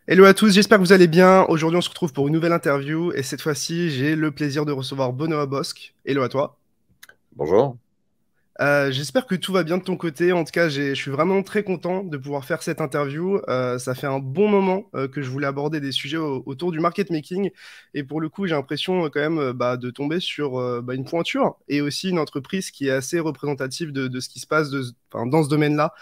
Hello à tous, j'espère que vous allez bien. Aujourd'hui, on se retrouve pour une nouvelle interview et cette fois-ci, j'ai le plaisir de recevoir Benoît Bosque. Hello à toi. Bonjour. J'espère que tout va bien de ton côté. En tout cas, je suis vraiment très content de pouvoir faire cette interview. Ça fait un bon moment que je voulais aborder des sujets autour du market making et pour le coup, j'ai l'impression quand même de tomber sur une pointure et aussi une entreprise qui est assez représentative de ce qui se passe enfin, dans ce domaine-là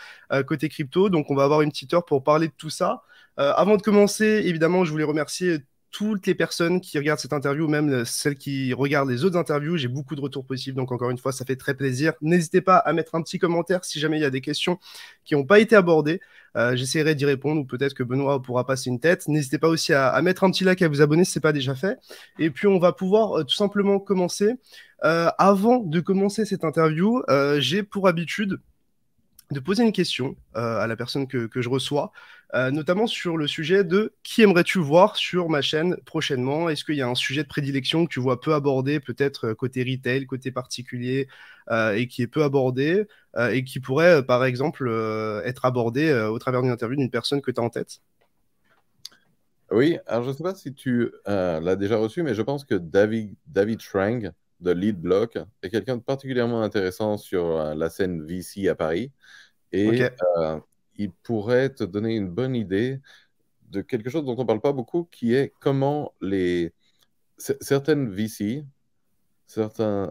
côté crypto. Donc, on va avoir une petite heure pour parler de tout ça. Avant de commencer, évidemment, je voulais remercier toutes les personnes qui regardent cette interview, même celles qui regardent les autres interviews. J'ai beaucoup de retours positifs, donc encore une fois, ça fait très plaisir. N'hésitez pas à mettre un petit commentaire si jamais il y a des questions qui n'ont pas été abordées. J'essaierai d'y répondre ou peut-être que Benoît pourra passer une tête. N'hésitez pas aussi à mettre un petit like et à vous abonner si ce n'est pas déjà fait. Et puis, on va pouvoir tout simplement commencer. Avant de commencer cette interview, j'ai pour habitude de poser une question à la personne que je reçois, notamment sur le sujet de qui aimerais-tu voir sur ma chaîne prochainement? Est-ce qu'il y a un sujet de prédilection que tu vois peu abordé, peut-être côté retail, côté particulier, et qui est peu abordé, et qui pourrait, par exemple, être abordé au travers d'une interview d'une personne que tu as en tête? Oui, alors je ne sais pas si tu l'as déjà reçu, mais je pense que David Schrang de LeadBlock est quelqu'un de particulièrement intéressant sur la scène VC à Paris Ok. et il pourrait te donner une bonne idée de quelque chose dont on ne parle pas beaucoup, qui est comment certaines VC, certaines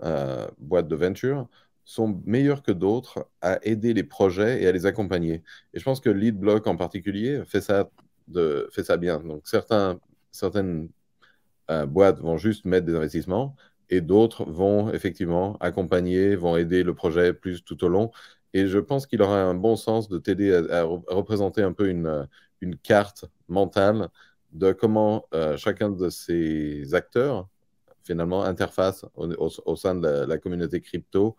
boîtes de venture sont meilleures que d'autres à aider les projets et à les accompagner. Et je pense que LeadBlock en particulier fait ça bien. Donc certaines boîtes vont juste mettre des investissements et d'autres vont effectivement accompagner, vont aider le projet plus tout au long. Et je pense qu'il aura un bon sens de t'aider à représenter un peu une carte mentale de comment chacun de ces acteurs finalement interface au sein de la communauté crypto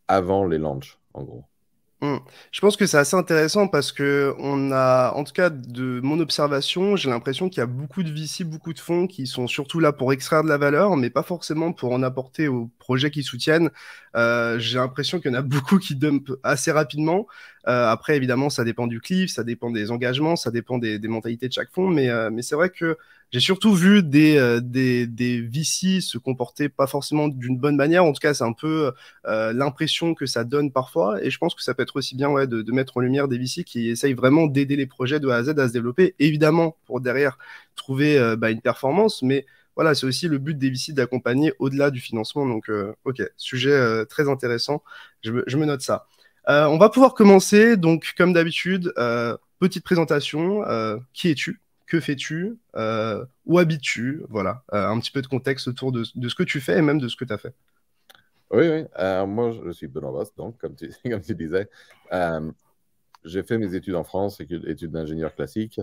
avant les launches, en gros. Hmm. Je pense que c'est assez intéressant parce que on a, en tout cas de mon observation, j'ai l'impression qu'il y a beaucoup de VC, beaucoup de fonds qui sont surtout là pour extraire de la valeur, mais pas forcément pour en apporter aux projets qu'ils soutiennent. J'ai l'impression qu'il y en a beaucoup qui dumpent assez rapidement. Après, évidemment, ça dépend du cliff, ça dépend des engagements, ça dépend des mentalités de chaque fonds, mais c'est vrai que j'ai surtout vu des VC se comporter pas forcément d'une bonne manière. En tout cas, c'est un peu l'impression que ça donne parfois. Et je pense que ça peut être aussi bien ouais, de mettre en lumière des VC qui essayent vraiment d'aider les projets de A à Z à se développer, évidemment pour derrière trouver une performance, mais voilà, c'est aussi le but des VC d'accompagner au-delà du financement. Donc, ok, sujet très intéressant. Je me note ça. On va pouvoir commencer. Donc, comme d'habitude, petite présentation. Qui es-tu? Que fais-tu? Où habites-tu? Voilà, un petit peu de contexte autour de ce que tu fais et même de ce que tu as fait. Oui, oui. Moi, je suis Benoît Boss, donc, comme tu disais. Euh, j'ai fait mes études en France, études d'ingénieur classique.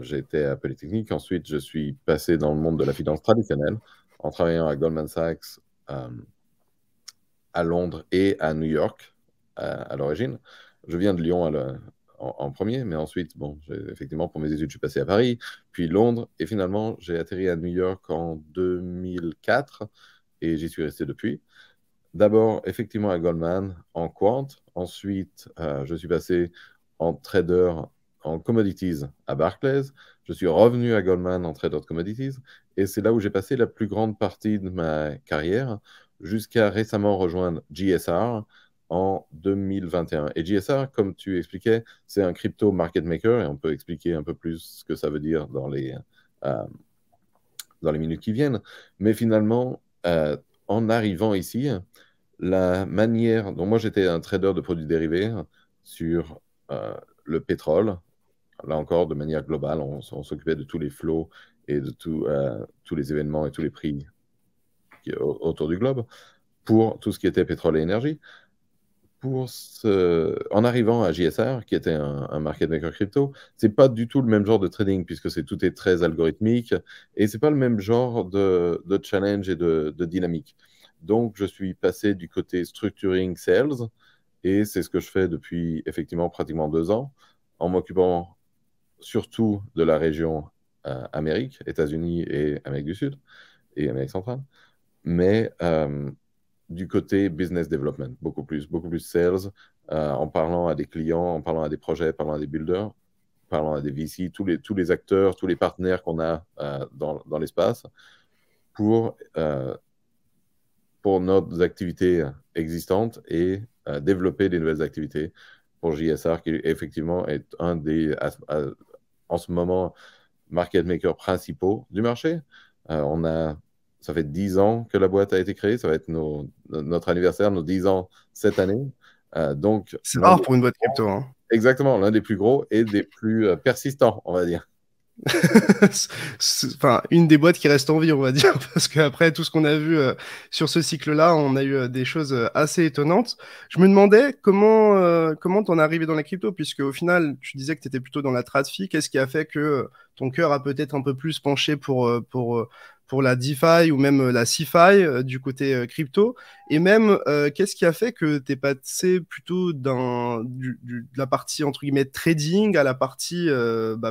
J'ai été à Polytechnique. Ensuite, je suis passé dans le monde de la finance traditionnelle en travaillant à Goldman Sachs, euh, à Londres et à New York à l'origine. Je viens de Lyon en premier, mais ensuite, bon, effectivement, pour mes études, je suis passé à Paris, puis Londres, et finalement, j'ai atterri à New York en 2004 et j'y suis resté depuis. D'abord, effectivement, à Goldman, en quant. Ensuite, je suis passé en trader en commodities à Barclays. Je suis revenu à Goldman en trader de commodities. Et c'est là où j'ai passé la plus grande partie de ma carrière, jusqu'à récemment rejoindre GSR en 2021. Et GSR, comme tu expliquais, c'est un crypto market maker, et on peut expliquer un peu plus ce que ça veut dire euh, dans les minutes qui viennent. Mais finalement, en arrivant ici, la manière dont moi j'étais un trader de produits dérivés sur le pétrole, là encore de manière globale, on s'occupait de tous les flots et de tous les événements et tous les prix autour du globe pour tout ce qui était pétrole et énergie. En arrivant à JSR, qui était un market maker crypto, c'est pas du tout le même genre de trading puisque tout est très algorithmique et c'est pas le même genre de challenge et de dynamique. Donc, je suis passé du côté structuring sales et c'est ce que je fais depuis effectivement pratiquement 2 ans en m'occupant surtout de la région Amérique, États-Unis et Amérique du Sud et Amérique centrale, mais du côté business development, beaucoup plus sales, en parlant à des clients, en parlant à des projets, en parlant à des builders. parlant à des VC, tous les acteurs, tous les partenaires qu'on a dans l'espace pour, pour nos activités existantes et développer des nouvelles activités pour JSR, qui effectivement est un des, en ce moment, market makers principaux du marché. Ça fait 10 ans que la boîte a été créée, ça va être notre anniversaire, nos 10 ans cette année. Donc, C'est rare pour une boîte crypto, hein. exactement, l'un des plus gros et des plus persistants, on va dire. Enfin, une des boîtes qui reste en vie, on va dire, parce qu'après tout ce qu'on a vu sur ce cycle-là, on a eu des choses assez étonnantes. Je me demandais comment t'en es arrivé dans la crypto, puisque au final, tu disais que tu étais plutôt dans la tradfi. Qu'est-ce qui a fait que ton cœur a peut-être un peu plus penché pour la DeFi ou même la CeFi du côté crypto? Et même, qu'est-ce qui a fait que t'es passé plutôt de la partie entre guillemets trading à la partie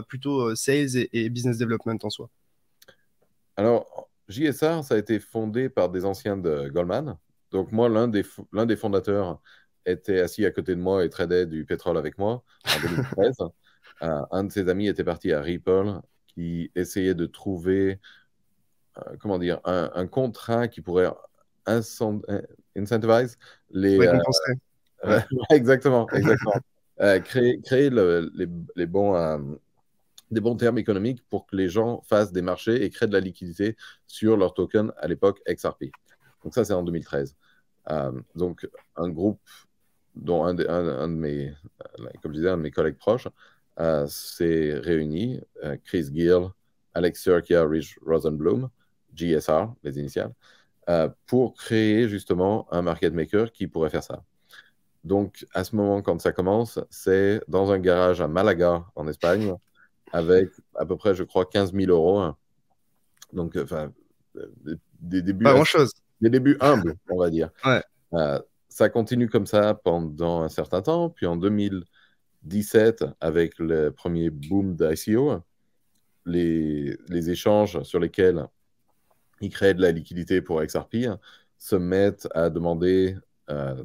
plutôt sales et business development en soi? Alors, JSR, ça a été fondé par des anciens de Goldman. Donc, moi, l'un des fondateurs était assis à côté de moi et tradait du pétrole avec moi en 2013. Un de ses amis était parti à Ripple qui essayait de trouver, comment dire, un contrat qui pourrait incentivize les... Récompensé. Ouais. exactement, exactement. Créer les bons... des bons termes économiques pour que les gens fassent des marchés et créent de la liquidité sur leur token à l'époque XRP. Donc ça, c'est en 2013. Donc un groupe dont un de mes, comme je disais, un de mes collègues proches s'est réuni, Chris Gill, Alex Sirkia, Rich Rosenblum, GSR, les initiales, pour créer justement un market maker qui pourrait faire ça. Donc à ce moment, quand ça commence, c'est dans un garage à Malaga, en Espagne, avec à peu près, je crois, 15 000 euros. Donc, enfin, des débuts, Pas grand-chose. des débuts humbles, on va dire. Ouais. Ça continue comme ça pendant un certain temps. Puis en 2017, avec le premier boom d'ICO, les échanges sur lesquels ils créent de la liquidité pour XRP se mettent à demander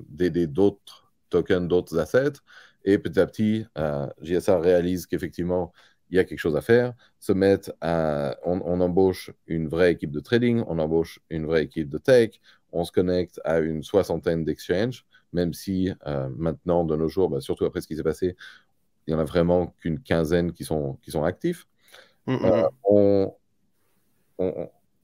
d'aider d'autres tokens, d'autres assets. Et petit à petit, JSR réalise qu'effectivement, il y a quelque chose à faire, on embauche une vraie équipe de trading, on embauche une vraie équipe de tech, on se connecte à une soixantaine d'exchanges, même si maintenant, de nos jours, surtout après ce qui s'est passé, il n'y en a vraiment qu'une quinzaine qui sont actifs. On,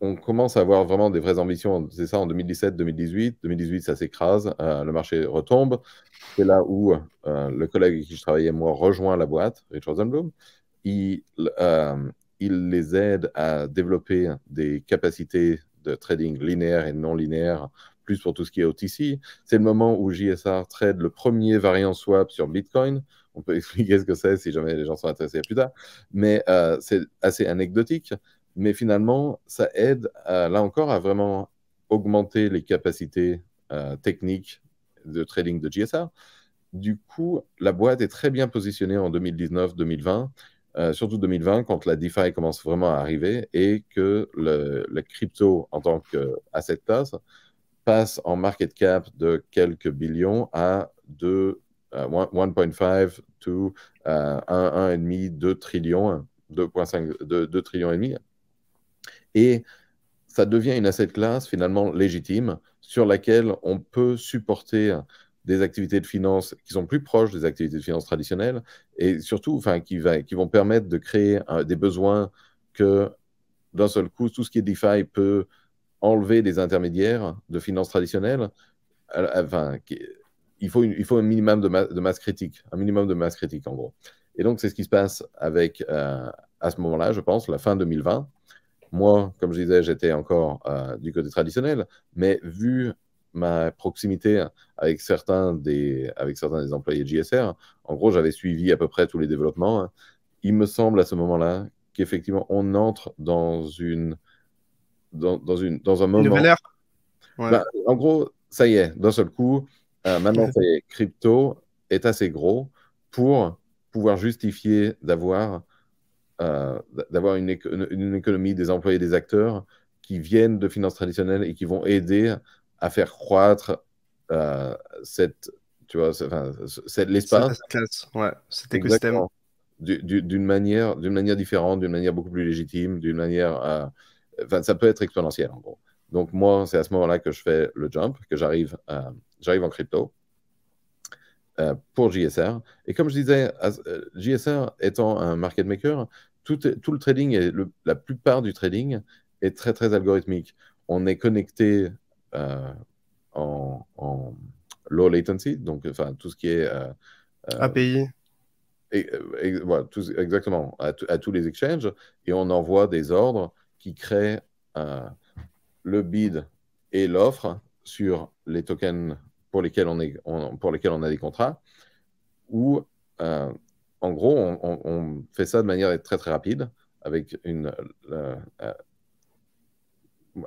on commence à avoir vraiment des vraies ambitions. C'est ça en 2017, 2018. 2018, ça s'écrase, le marché retombe. C'est là où le collègue avec qui je travaillais, moi, rejoint la boîte, Rich Rosenblum. Il, il les aide à développer des capacités de trading linéaire et non linéaire, plus pour tout ce qui est OTC. C'est le moment où JSR trade le premier variant swap sur Bitcoin. On peut expliquer ce que c'est si jamais les gens sont intéressés plus tard. Mais c'est assez anecdotique. Mais finalement, ça aide, là encore, à vraiment augmenter les capacités techniques de trading de JSR. Du coup, la boîte est très bien positionnée en 2019-2020, surtout 2020, quand la DeFi commence vraiment à arriver et que le crypto en tant qu'asset class passe en market cap de quelques billions à 1,5 to 1,5, 2 trillions, 2,5, 2 trillions et demi. Et ça devient une asset class finalement légitime sur laquelle on peut supporter des activités de finance qui sont plus proches des activités de finance traditionnelles et surtout qui vont permettre de créer des besoins que d'un seul coup, tout ce qui est DeFi peut enlever des intermédiaires de finance traditionnelle. Enfin, il faut un minimum de masse critique, un minimum de masse critique en gros. Et donc, c'est ce qui se passe avec, à ce moment-là, je pense, la fin 2020. Moi, comme je disais, j'étais encore du côté traditionnel, mais vu ma proximité avec certains des employés de JSR, en gros, j'avais suivi à peu près tous les développements. Il me semble à ce moment-là qu'effectivement, on entre dans un Une nouvelle moment. ère. Ouais. En gros, ça y est, d'un seul coup, maintenant, ça y est, crypto est assez gros pour pouvoir justifier d'avoir une économie des employés, des acteurs qui viennent de finances traditionnelles et qui vont aider à faire croître tu vois, Cette l'espace. classe, ouais, cet écosystème. Exactement. d'une manière différente, d'une manière beaucoup plus légitime, d'une manière, enfin, ça peut être exponentiel en gros. Donc moi, c'est à ce moment-là que je fais le jump, que j'arrive en crypto pour JSR. Et comme je disais, JSR étant un market maker, tout le trading et la plupart du trading est très très algorithmique. On est connecté en low latency, donc enfin tout ce qui est API. voilà, exactement, à tous les exchanges, et on envoie des ordres qui créent le bid et l'offre sur les tokens pour lesquels on a des contrats, ou en gros, on fait ça de manière très très rapide, euh, euh,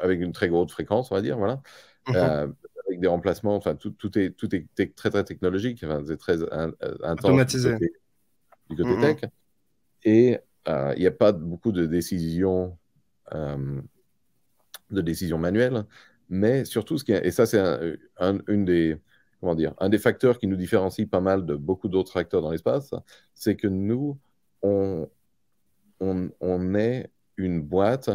avec une très grosse fréquence, on va dire, voilà. Mhm. Euh, avec des remplacements, enfin, tout est très très technologique, enfin, c'est très intense Automatisé. du côté Mhm. tech. Et il n'y a pas beaucoup euh, de décisions manuelles, mais surtout, et ça c'est une des, comment dire, un des facteurs qui nous différencie pas mal de beaucoup d'autres acteurs dans l'espace, c'est que nous, on, on est une boîte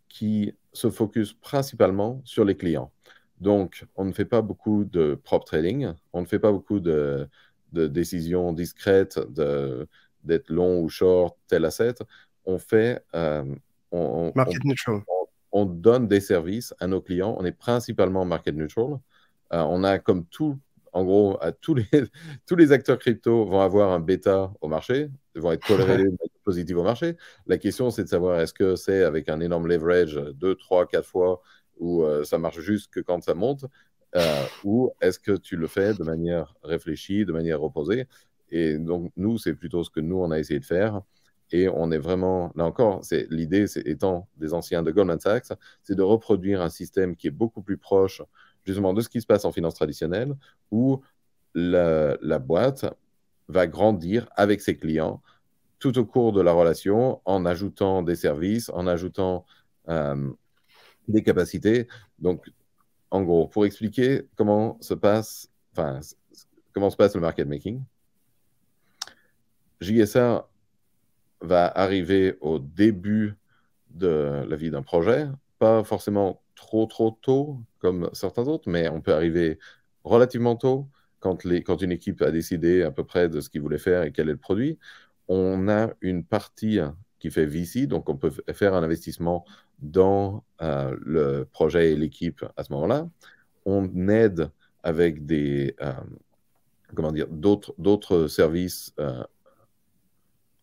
qui se focus principalement sur les clients. Donc, on ne fait pas beaucoup de prop trading, on ne fait pas beaucoup de décisions discrètes d'être long ou short tel asset. On fait, Market neutral. on donne des services à nos clients. On est principalement market neutral. On a comme tout, en gros, tous les acteurs crypto vont avoir un bêta au marché, vont être corrélés positifs au marché. La question, c'est de savoir est-ce que c'est avec un énorme leverage 2, 3, 4 fois où ça marche juste que quand ça monte, ou est-ce que tu le fais de manière réfléchie, de manière reposée. Et donc, nous, c'est plutôt ce que nous, on a essayé de faire. Et on est vraiment, là encore, l'idée, étant des anciens de Goldman Sachs, c'est de reproduire un système qui est beaucoup plus proche justement de ce qui se passe en finance traditionnelle, où la boîte va grandir avec ses clients tout au cours de la relation en ajoutant des services, en ajoutant des capacités. Donc, en gros, pour expliquer enfin, comment se passe le market making, JSA va arriver au début de la vie d'un projet, pas forcément trop tôt comme certains autres, mais on peut arriver relativement tôt quand une équipe a décidé à peu près de ce qu'il voulait faire et quel est le produit. On a une partie qui fait VC, donc on peut faire un investissement dans le projet et l'équipe à ce moment-là. On aide avec comment dire, d'autres services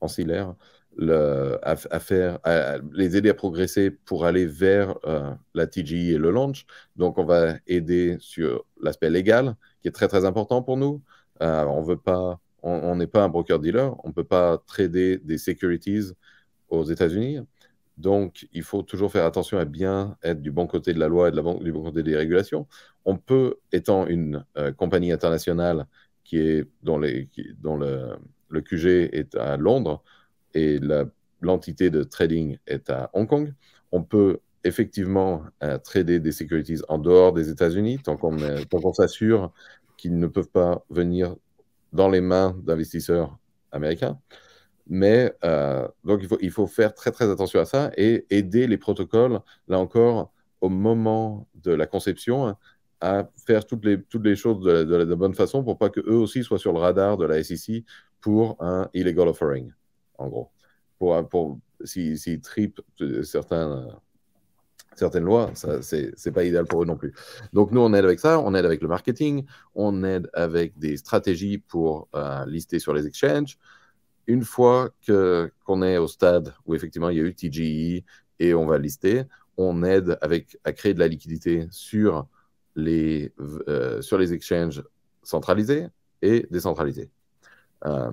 ancillaires les aider à progresser pour aller vers la TGE et le launch. Donc, on va aider sur l'aspect légal, qui est très, très important pour nous. On n'est pas un broker-dealer, on ne peut pas trader des securities aux États-Unis. Donc, il faut toujours faire attention à bien être du bon côté de la loi et du bon côté des régulations. On peut, étant une compagnie internationale dont le QG est à Londres et l'entité de trading est à Hong Kong, on peut effectivement trader des securities en dehors des États-Unis tant qu'on s'assure qu'ils ne peuvent pas venir dans les mains d'investisseurs américains. Mais donc, il faut faire très, très attention à ça et aider les protocoles, là encore, au moment de la conception, à faire toutes les choses de la bonne façon pour pas qu'eux aussi soient sur le radar de la SEC pour un illegal offering, en gros. S'ils tripent certaines lois, ça, c'est pas idéal pour eux non plus. Donc, nous, on aide avec ça, on aide avec le marketing, on aide avec des stratégies pour lister sur les exchanges. Une fois qu'on est au stade où effectivement il y a eu TGE et on va lister, on aide à créer de la liquidité sur sur les exchanges centralisés et décentralisés. Euh,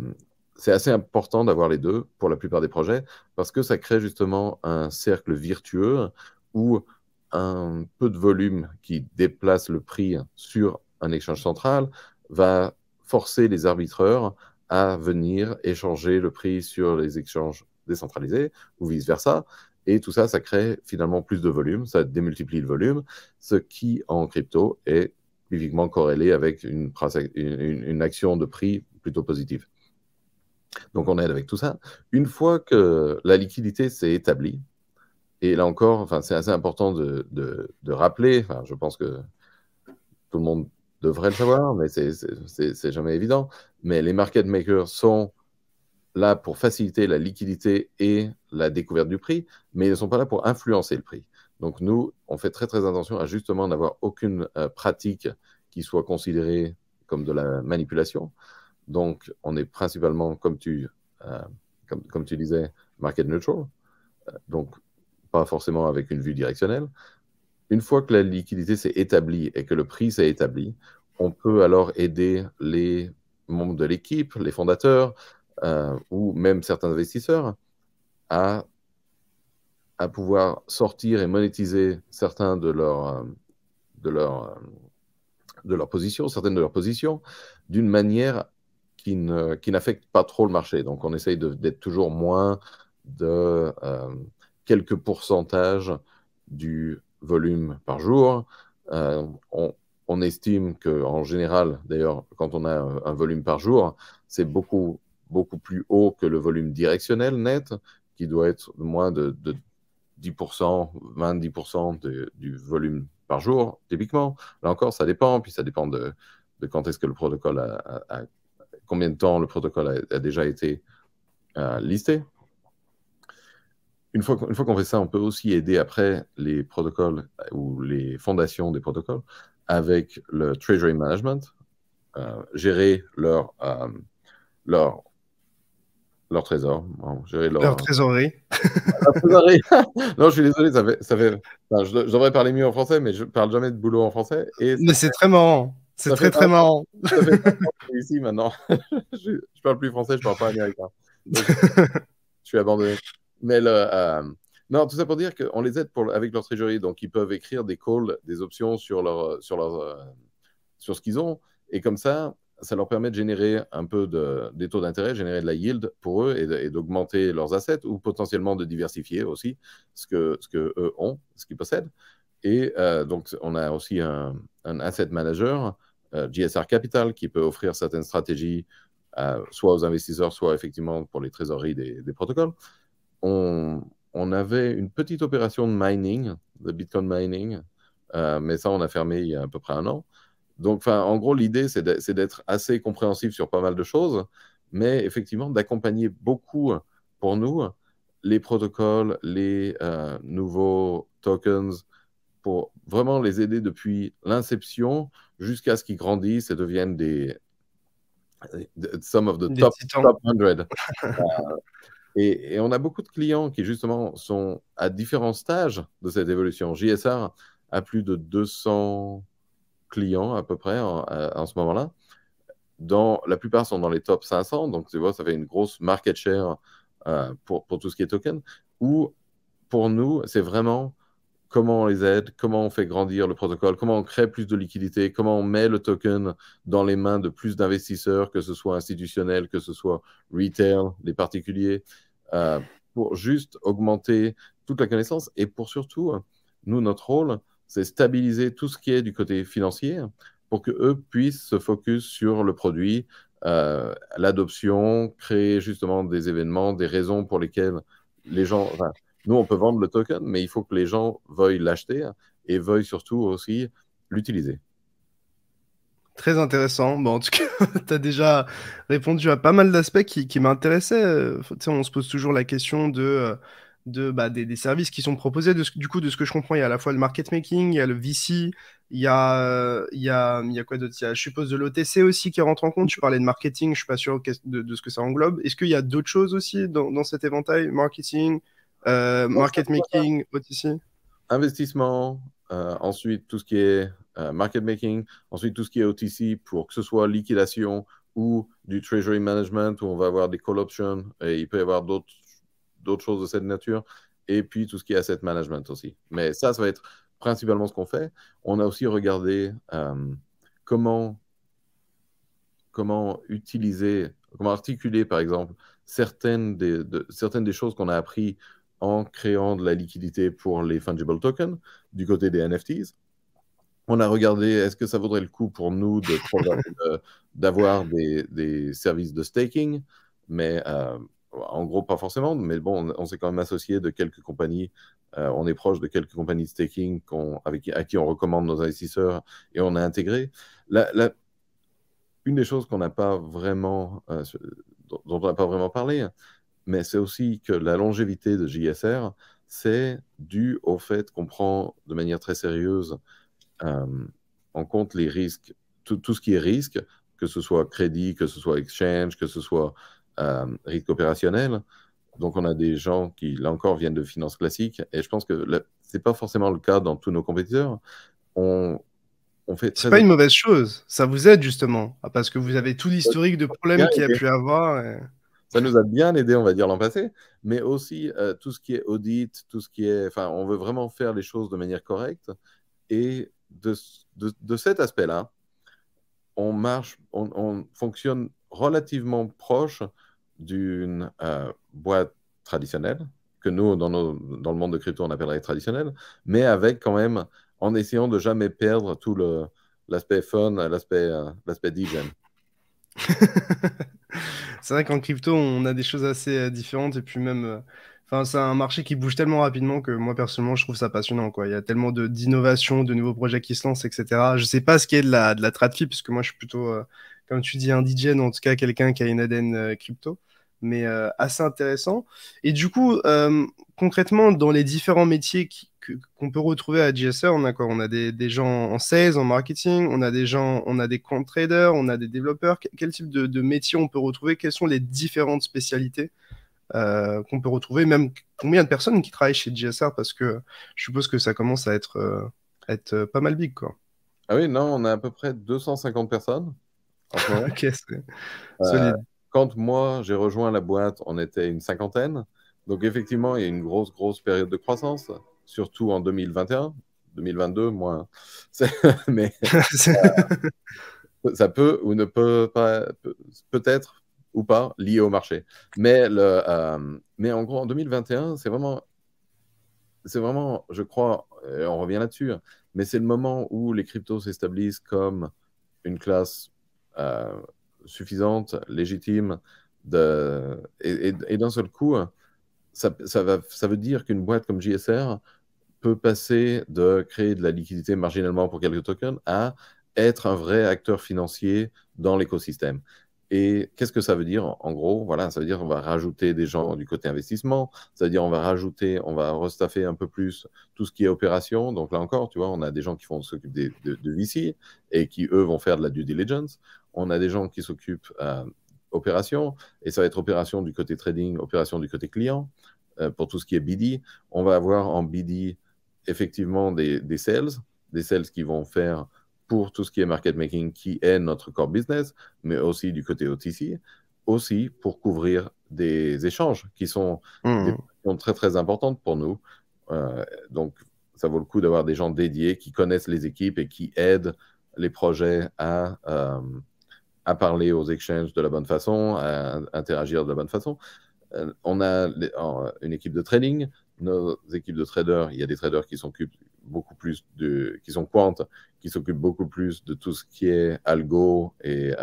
c'est assez important d'avoir les deux pour la plupart des projets parce que ça crée justement un cercle virtueux où un peu de volume qui déplace le prix sur un échange central va forcer les arbitreurs à venir échanger le prix sur les échanges décentralisés ou vice-versa. Et tout ça, ça crée finalement plus de volume, ça démultiplie le volume, ce qui en crypto est typiquement corrélé avec une action de prix plutôt positive. Donc, on aide avec tout ça. Une fois que la liquidité s'est établie, et là encore, enfin, c'est assez important de rappeler, enfin, je pense que tout le monde devrait le savoir, mais c'est jamais évident, mais les market makers sont là pour faciliter la liquidité et la découverte du prix, mais ils ne sont pas là pour influencer le prix. Donc nous, on fait très très attention à justement n'avoir aucune pratique qui soit considérée comme de la manipulation. Donc on est principalement, euh, comme tu disais, market neutral, donc pas forcément avec une vue directionnelle. Une fois que la liquidité s'est établie et que le prix s'est établi, on peut alors aider les membres de l'équipe, les fondateurs, ou même certains investisseurs à, à pouvoir sortir et monétiser certains de leurs, de leurs positions, certaines de leurs positions, d'une manière qui n'affecte pas trop le marché. Donc on essaye d'être toujours moins de quelques pourcentages du volume par jour. On estime qu'en général, d'ailleurs, quand on a un volume par jour, c'est beaucoup, beaucoup plus haut que le volume directionnel net, qui doit être moins de 10%, 20-10% du volume par jour, typiquement. Là encore, ça dépend, puis ça dépend de quand est-ce que le protocole combien de temps le protocole a déjà été listé. Une fois qu'on fait ça, on peut aussi aider après les protocoles ou les fondations des protocoles avec le treasury management, gérer leur, leur trésor, gérer Leur trésorerie. leur trésorerie. Non, je suis désolé, enfin, je devrais parler mieux en français, mais je parle jamais de boulot en français. Et Mais c'est très marrant. C'est ça fait très très marrant. ça fait 20 ans que je suis ici maintenant. Je parle plus français, je parle pas américain. Donc, je suis abandonné. Mais non, tout ça pour dire qu'on les aide avec leur trésorerie. Donc, ils peuvent écrire des calls, des options sur ce qu'ils ont. Et comme ça leur permet de générer un peu des taux d'intérêt, générer de la yield pour eux et d'augmenter leurs assets ou potentiellement de diversifier aussi ce que eux ont, ce qu'ils possèdent. Et donc, on a aussi un asset manager, GSR Capital, qui peut offrir certaines stratégies, soit aux investisseurs, soit effectivement pour les trésoreries des protocoles. On avait une petite opération de mining, de Bitcoin mining, mais ça, on a fermé il y a à peu près 1 an. Donc, en gros, l'idée, c'est d'être assez compréhensif sur pas mal de choses, mais effectivement, d'accompagner beaucoup pour nous les protocoles, les nouveaux tokens, pour vraiment les aider depuis l'inception jusqu'à ce qu'ils grandissent et deviennent some of the Des top, titans. top 100. Et on a beaucoup de clients qui, justement, sont à différents stages de cette évolution. JSR a plus de 200 clients à peu près en ce moment-là. La plupart sont dans les top 500, donc tu vois, ça fait une grosse market share pour tout ce qui est token. Ou pour nous, c'est vraiment comment on les aide, comment on fait grandir le protocole, comment on crée plus de liquidité, comment on met le token dans les mains de plus d'investisseurs, que ce soit institutionnels, que ce soit retail, les particuliers, pour juste augmenter toute la connaissance et pour surtout, nous, notre rôle, c'est stabiliser tout ce qui est du côté financier pour qu'eux puissent se focus sur le produit, l'adoption, créer justement des événements, des raisons pour lesquelles les gens... Enfin, nous, on peut vendre le token, mais il faut que les gens veuillent l'acheter et veuillent surtout aussi l'utiliser. Très intéressant. Bon, en tout cas, tu as déjà répondu à pas mal d'aspects qui m'intéressaient. Tu sais, on se pose toujours la question des services qui sont proposés. Du coup, de ce que je comprends, il y a à la fois le market making, il y a le VC, il y a quoi d'autre? Il y a, je suppose, de l'OTC aussi qui rentre en compte. Tu parlais de marketing, je suis pas sûr de ce que ça englobe. Est-ce qu'il y a d'autres choses aussi dans cet éventail? Marketing, market making, OTC? Investissement, ensuite tout ce qui est market making, ensuite tout ce qui est OTC pour que ce soit liquidation ou du treasury management où on va avoir des call options et il peut y avoir d'autres choses de cette nature. Et puis tout ce qui est asset management aussi. Mais ça va être principalement ce qu'on fait. On a aussi regardé comment utiliser, comment articuler, par exemple, certaines des choses qu'on a appris en créant de la liquidité pour les fungible tokens du côté des NFTs. On a regardé, est-ce que ça vaudrait le coup pour nous d'avoir des services de staking mais en gros, pas forcément. Mais bon, on s'est quand même associé de quelques compagnies. On est proche de quelques compagnies de staking à qui on recommande nos investisseurs et on a intégré. Une des choses qu'on n'a pas vraiment, dont on n'a pas vraiment parlé, mais c'est aussi que la longévité de JSR, c'est dû au fait qu'on prend de manière très sérieuse en compte les risques, tout ce qui est risque, que ce soit crédit, que ce soit exchange, que ce soit risque opérationnel. Donc, on a des gens qui, là encore, viennent de finances classiques. Et je pense que ce n'est pas forcément le cas dans tous nos compétiteurs. On, on fait C'est très pas une attention. mauvaise chose. Ça vous aide justement, parce que vous avez tout l'historique de Bien problèmes qu'il y a aidé. pu avoir. Ça nous a bien aidé, on va dire, l'an passé. Mais aussi, tout ce qui est audit, tout ce qui est... Enfin, on veut vraiment faire les choses de manière correcte. Et de cet aspect-là, on fonctionne relativement proche d'une boîte traditionnelle, que nous, dans le monde de crypto, on appellerait traditionnelle, mais avec quand même, en essayant de jamais perdre tout l'aspect fun, l'aspect degen. C'est vrai qu'en crypto, on a des choses assez différentes et puis même, enfin, c'est un marché qui bouge tellement rapidement que moi personnellement, je trouve ça passionnant, quoi. Il y a tellement d'innovations, de nouveaux projets qui se lancent, etc. Je sais pas ce qui est de la trad fee, puisque moi, je suis plutôt, comme tu dis, un DJ, ou en tout cas quelqu'un qui a une ADN crypto, mais assez intéressant. Et du coup, concrètement, dans les différents métiers qu'on peut retrouver à GSR, on a quoi? On a des gens en sales, en marketing, on a des gens, on a des quant traders, on a des développeurs. Quel type de métier on peut retrouver? Quelles sont les différentes spécialités qu'on peut retrouver? Même combien de personnes qui travaillent chez GSR? Parce que je suppose que ça commence à être pas mal big, quoi. Ah oui, non, on a à peu près 250 personnes en ce moment. Ok, c'est Euh, solide. Quand moi, j'ai rejoint la boîte, on était une cinquantaine. Donc effectivement, il y a une grosse période de croissance, surtout en 2021. 2022, moins. Mais ça peut ou ne peut pas, peut-être ou pas lié au marché. Mais en gros, en 2021, c'est vraiment, je crois, et on revient là-dessus, hein, mais c'est le moment où les cryptos s'établissent comme une classe euh, suffisante, légitime, et d'un seul coup, ça veut dire qu'une boîte comme JSR peut passer de créer de la liquidité marginalement pour quelques tokens à être un vrai acteur financier dans l'écosystème. Et qu'est-ce que ça veut dire? En gros, voilà, ça veut dire qu'on va rajouter des gens du côté investissement, ça veut dire on va restaffer un peu plus tout ce qui est opération. Donc là encore, tu vois, on a des gens qui s'occupent de VC et qui, eux, vont faire de la due diligence. On a des gens qui s'occupent opération, et ça va être opération du côté trading, opération du côté client. Pour tout ce qui est BD, on va avoir en BD effectivement des sales qui vont faire pour tout ce qui est market making, qui est notre core business, mais aussi du côté OTC, aussi pour couvrir des échanges qui sont des Hmm. questions très très importantes pour nous. Donc, ça vaut le coup d'avoir des gens dédiés qui connaissent les équipes et qui aident les projets à parler aux exchanges de la bonne façon, à interagir de la bonne façon. On a une équipe de trading. Nos équipes de traders, il y a des traders qui s'occupent beaucoup plus qui sont quant, qui s'occupent beaucoup plus de tout ce qui est algo et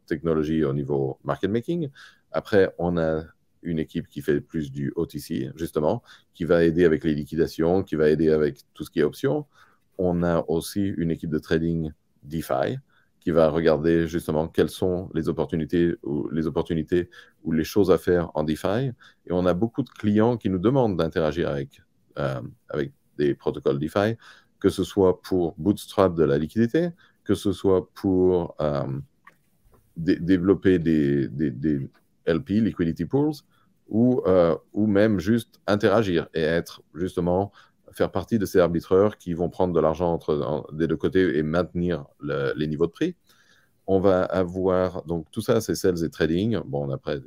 technologie au niveau market making. Après, on a une équipe qui fait plus du OTC, justement, qui va aider avec les liquidations, qui va aider avec tout ce qui est options. On a aussi une équipe de trading DeFi qui va regarder justement quelles sont les opportunités ou les choses à faire en DeFi. Et on a beaucoup de clients qui nous demandent d'interagir avec des protocoles DeFi, que ce soit pour bootstrap de la liquidité, que ce soit pour développer des LP, liquidity pools, ou même juste interagir et être justement faire partie de ces arbitreurs qui vont prendre de l'argent des deux côtés et maintenir les niveaux de prix. On va avoir, donc tout ça, c'est sales et trading. Bon, après,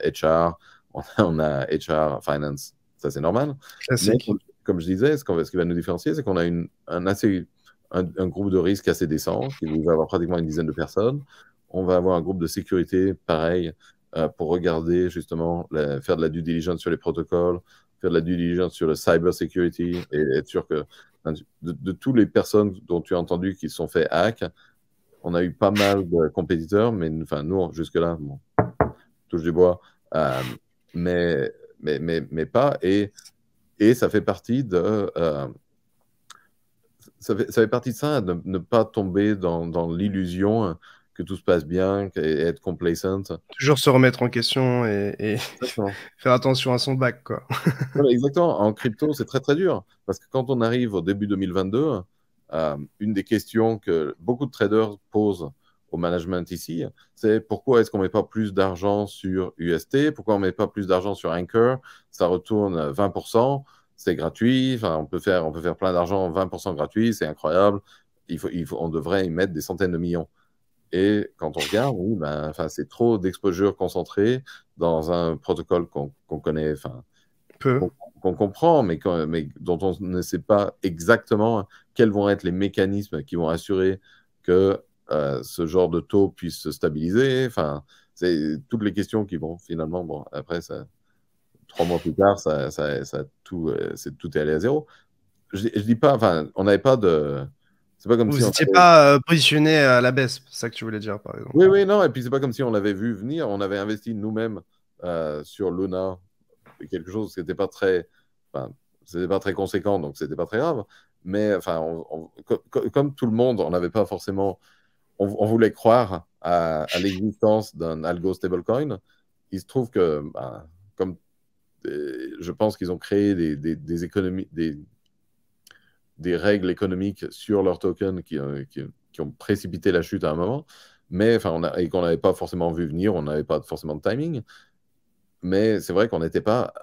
HR, on a HR, finance, ça c'est normal. Mais Classique. comme je disais, ce qui va nous différencier, c'est qu'on a un groupe de risque assez décent, qui va avoir pratiquement une dizaine de personnes. On va avoir un groupe de sécurité, pareil, pour regarder justement, faire de la due diligence sur les protocoles, faire de la due diligence sur le cyber security et être sûr que de toutes les personnes dont tu as entendu qui se sont fait hack, on a eu pas mal de compétiteurs, mais enfin, nous, jusque-là, bon, touche du bois, euh, mais, mais pas. Et ça fait partie ça fait partie de ça, de ne pas tomber dans l'illusion que tout se passe bien et être complacent. Toujours se remettre en question et Exactement. faire attention à son bac, quoi. Voilà, exactement. En crypto, c'est très très dur. Parce que quand on arrive au début 2022, une des questions que beaucoup de traders posent au management ici, c'est pourquoi est-ce qu'on ne met pas plus d'argent sur UST? Pourquoi on ne met pas plus d'argent sur Anchor? Ça retourne 20%, c'est gratuit. Enfin, on peut faire plein d'argent, 20% gratuit, c'est incroyable. On devrait y mettre des centaines de millions. Et quand on regarde, oui, ben, enfin, c'est trop d'exposure concentrée dans un protocole qu'on connaît, enfin, Peu. qu'on comprend, mais dont on ne sait pas exactement quels vont être les mécanismes qui vont assurer que ce genre de taux puisse se stabiliser. Enfin, c'est toutes les questions qui vont finalement, bon, après, 3 mois plus tard, tout, tout est allé à zéro. Je dis pas, enfin, on n'avait pas de. C'est pas comme Vous si on n'étiez avait. pas positionné à la baisse, c'est ça que tu voulais dire, par exemple. Oui, oui, non, et puis c'est pas comme si on l'avait vu venir. On avait investi nous-mêmes sur Luna, quelque chose qui n'était pas très, enfin, c'était pas très conséquent, donc c'était pas très grave. Mais enfin, comme tout le monde, on n'avait pas forcément, on voulait croire à l'existence d'un algo stablecoin. Il se trouve que, ben, comme je pense qu'ils ont créé des économies, des règles économiques sur leurs tokens qui ont précipité la chute à un moment, mais enfin, et qu'on n'avait pas forcément vu venir, on n'avait pas forcément de timing. Mais c'est vrai qu'on n'était pas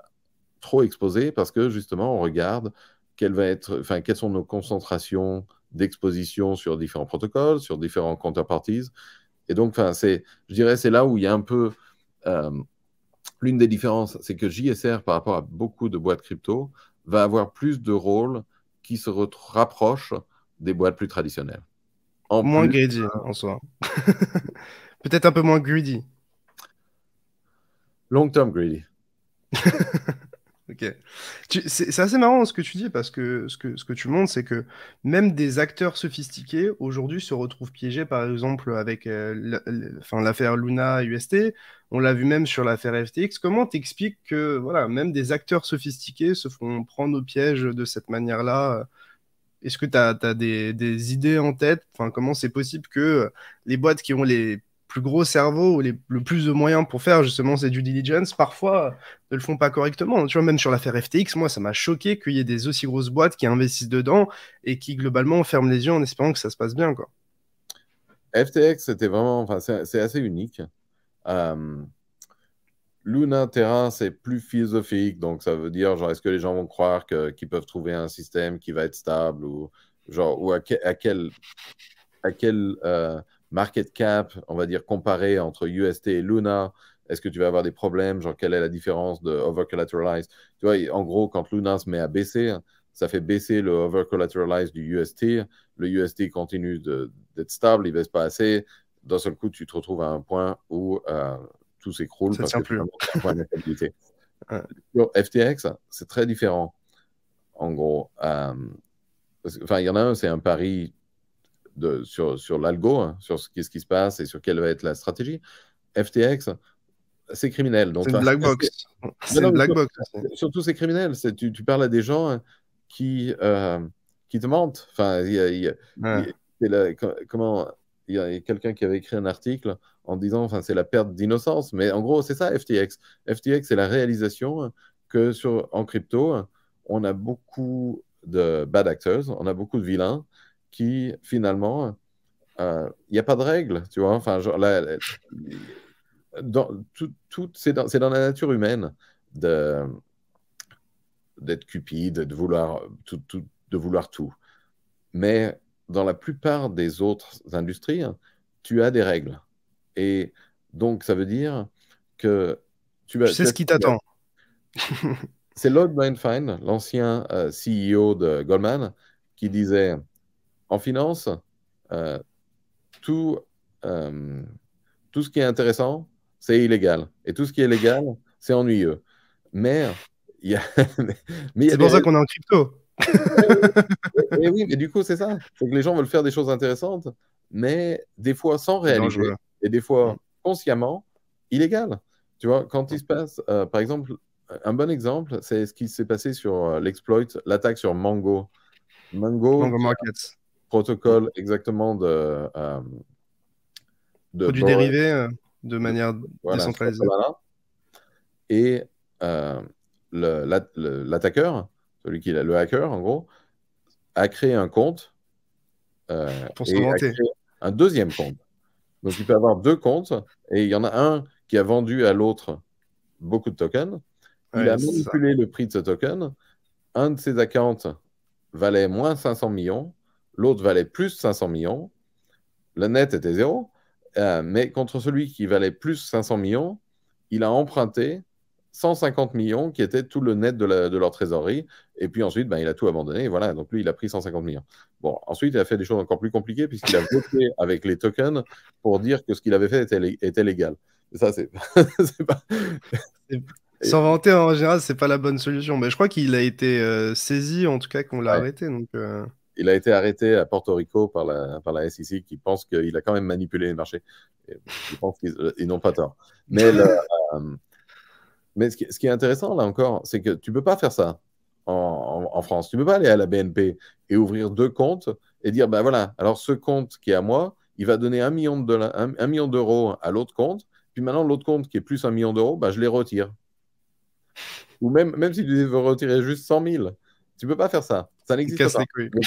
trop exposé parce que justement, on regarde quelles sont nos concentrations d'exposition sur différents protocoles, sur différents counterparties. Et donc, enfin, je dirais, c'est là où il y a un peu euh, l'une des différences, c'est que JSR, par rapport à beaucoup de boîtes crypto, va avoir plus de rôles qui se rapprochent des boîtes plus traditionnelles. En Moins plus, greedy, en soi. Peut-être un peu moins greedy. long-term greedy. Ok. C'est assez marrant ce que tu dis parce que ce que tu montres, c'est que même des acteurs sophistiqués aujourd'hui se retrouvent piégés, par exemple, avec enfin, l'affaire Luna UST. On l'a vu même sur l'affaire FTX. Comment t'expliques que voilà, même des acteurs sophistiqués se font prendre au piège de cette manière-là? Est-ce que tu as des idées en tête? Enfin, comment c'est possible que les boîtes qui ont les plus gros cerveaux ou le plus de moyens pour faire justement ces due diligence, parfois ne le font pas correctement. Tu vois, même sur l'affaire FTX, moi, ça m'a choqué qu'il y ait des aussi grosses boîtes qui investissent dedans et qui globalement ferment les yeux en espérant que ça se passe bien, quoi. FTX, c'était vraiment, enfin, c'est assez unique. Euh, Luna Terra, c'est plus philosophique, donc ça veut dire, genre, est-ce que les gens vont croire qu'ils peuvent trouver un système qui va être stable ou, genre, ou à quel market cap, on va dire, comparé entre UST et Luna, est-ce que tu vas avoir des problèmes, genre, quelle est la différence de over-collateralized? Tu vois, en gros, quand Luna se met à baisser, ça fait baisser le over-collateralized du UST, le UST continue d'être stable, il ne baisse pas assez, d'un seul coup, tu te retrouves à un point où tout s'écroule Ça parce tient que plus. finalement, c'est un point d'instabilité. Ouais. Sur FTX, c'est très différent, en gros. Enfin, il y en a un, c'est un pari sur l'algo, hein, sur ce qui se passe et sur quelle va être la stratégie. FTX, c'est criminel. Donc, C'est une black box. mais C'est non, une mais black box aussi. surtout, c'est criminel. Tu parles à des gens qui, qui te mentent. Enfin, Ouais. c'est comment, il y a quelqu'un qui avait écrit un article en disant, enfin, c'est la perte d'innocence. Mais en gros, c'est ça, FTX. FTX, c'est la réalisation que en crypto, on a beaucoup de bad actors, on a beaucoup de vilains qui, finalement, il n'y a pas de règle, tu vois. Enfin, genre, c'est dans la nature humaine de, d'être cupide, de vouloir tout. Mais dans la plupart des autres industries, tu as des règles. Et donc, ça veut dire que Tu sais ce qui t'attend. c'est Lord Blaine-Fein, l'ancien CEO de Goldman, qui disait, en finance, euh, tout, euh, tout ce qui est intéressant, c'est illégal. Et tout ce qui est légal, c'est ennuyeux. Mais il y a, mais il y a C'est des pour ça règles. qu'on est en crypto. Et oui, mais du coup, c'est ça. C'est que les gens veulent faire des choses intéressantes, mais des fois sans C'est réaliser, dangereux. et des Mm. fois consciemment, illégales. Tu vois, quand il se passe, par exemple, un bon exemple, c'est ce qui s'est passé sur l'exploit, l'attaque sur Mango. Mango, Mango qui est un Markets. Mm. protocole exactement de Produits borrow, dérivés de manière voilà, sur décentralisée. Solana. Et euh, l'attaqueur, celui qui est le hacker, en gros, a créé un compte Pour se et a vanter. créé un deuxième compte. Donc, il peut avoir deux comptes et il y en a un qui a vendu à l'autre beaucoup de tokens. Il Ouais, a c'est ça. manipulé le prix de ce token. Un de ses accounts valait moins 500 millions, l'autre valait plus 500 millions. Le net était zéro, mais contre celui qui valait plus 500 millions, il a emprunté 150 millions qui était tout le net de leur trésorerie. Et puis ensuite, ben, il a tout abandonné. Et voilà, donc lui, il a pris 150 millions. Bon, ensuite, il a fait des choses encore plus compliquées puisqu'il a voté avec les tokens pour dire que ce qu'il avait fait était légal. Et ça, c'est c'est pas. Et Et- s'en vanter, en général, c'est pas la bonne solution. Mais je crois qu'il a été saisi, en tout cas, qu'on l'a ouais. arrêté. Donc, Il a été arrêté à Porto Rico par la SEC qui pense qu'il a quand même manipulé les marchés. Et je pense qu'ils n'ont pas tort. Mais, euh, mais ce qui est intéressant là encore, c'est que tu ne peux pas faire ça en France. Tu ne peux pas aller à la BNP et ouvrir deux comptes et dire, ben voilà, alors ce compte qui est à moi, il va donner 1 million de $1 million à l'autre compte. Puis maintenant, l'autre compte qui est plus 1 million d'euros, ben, je les retire. Ou même si tu veux retirer juste 100 000, tu ne peux pas faire ça. Ça il n'existe casse pas. les couilles.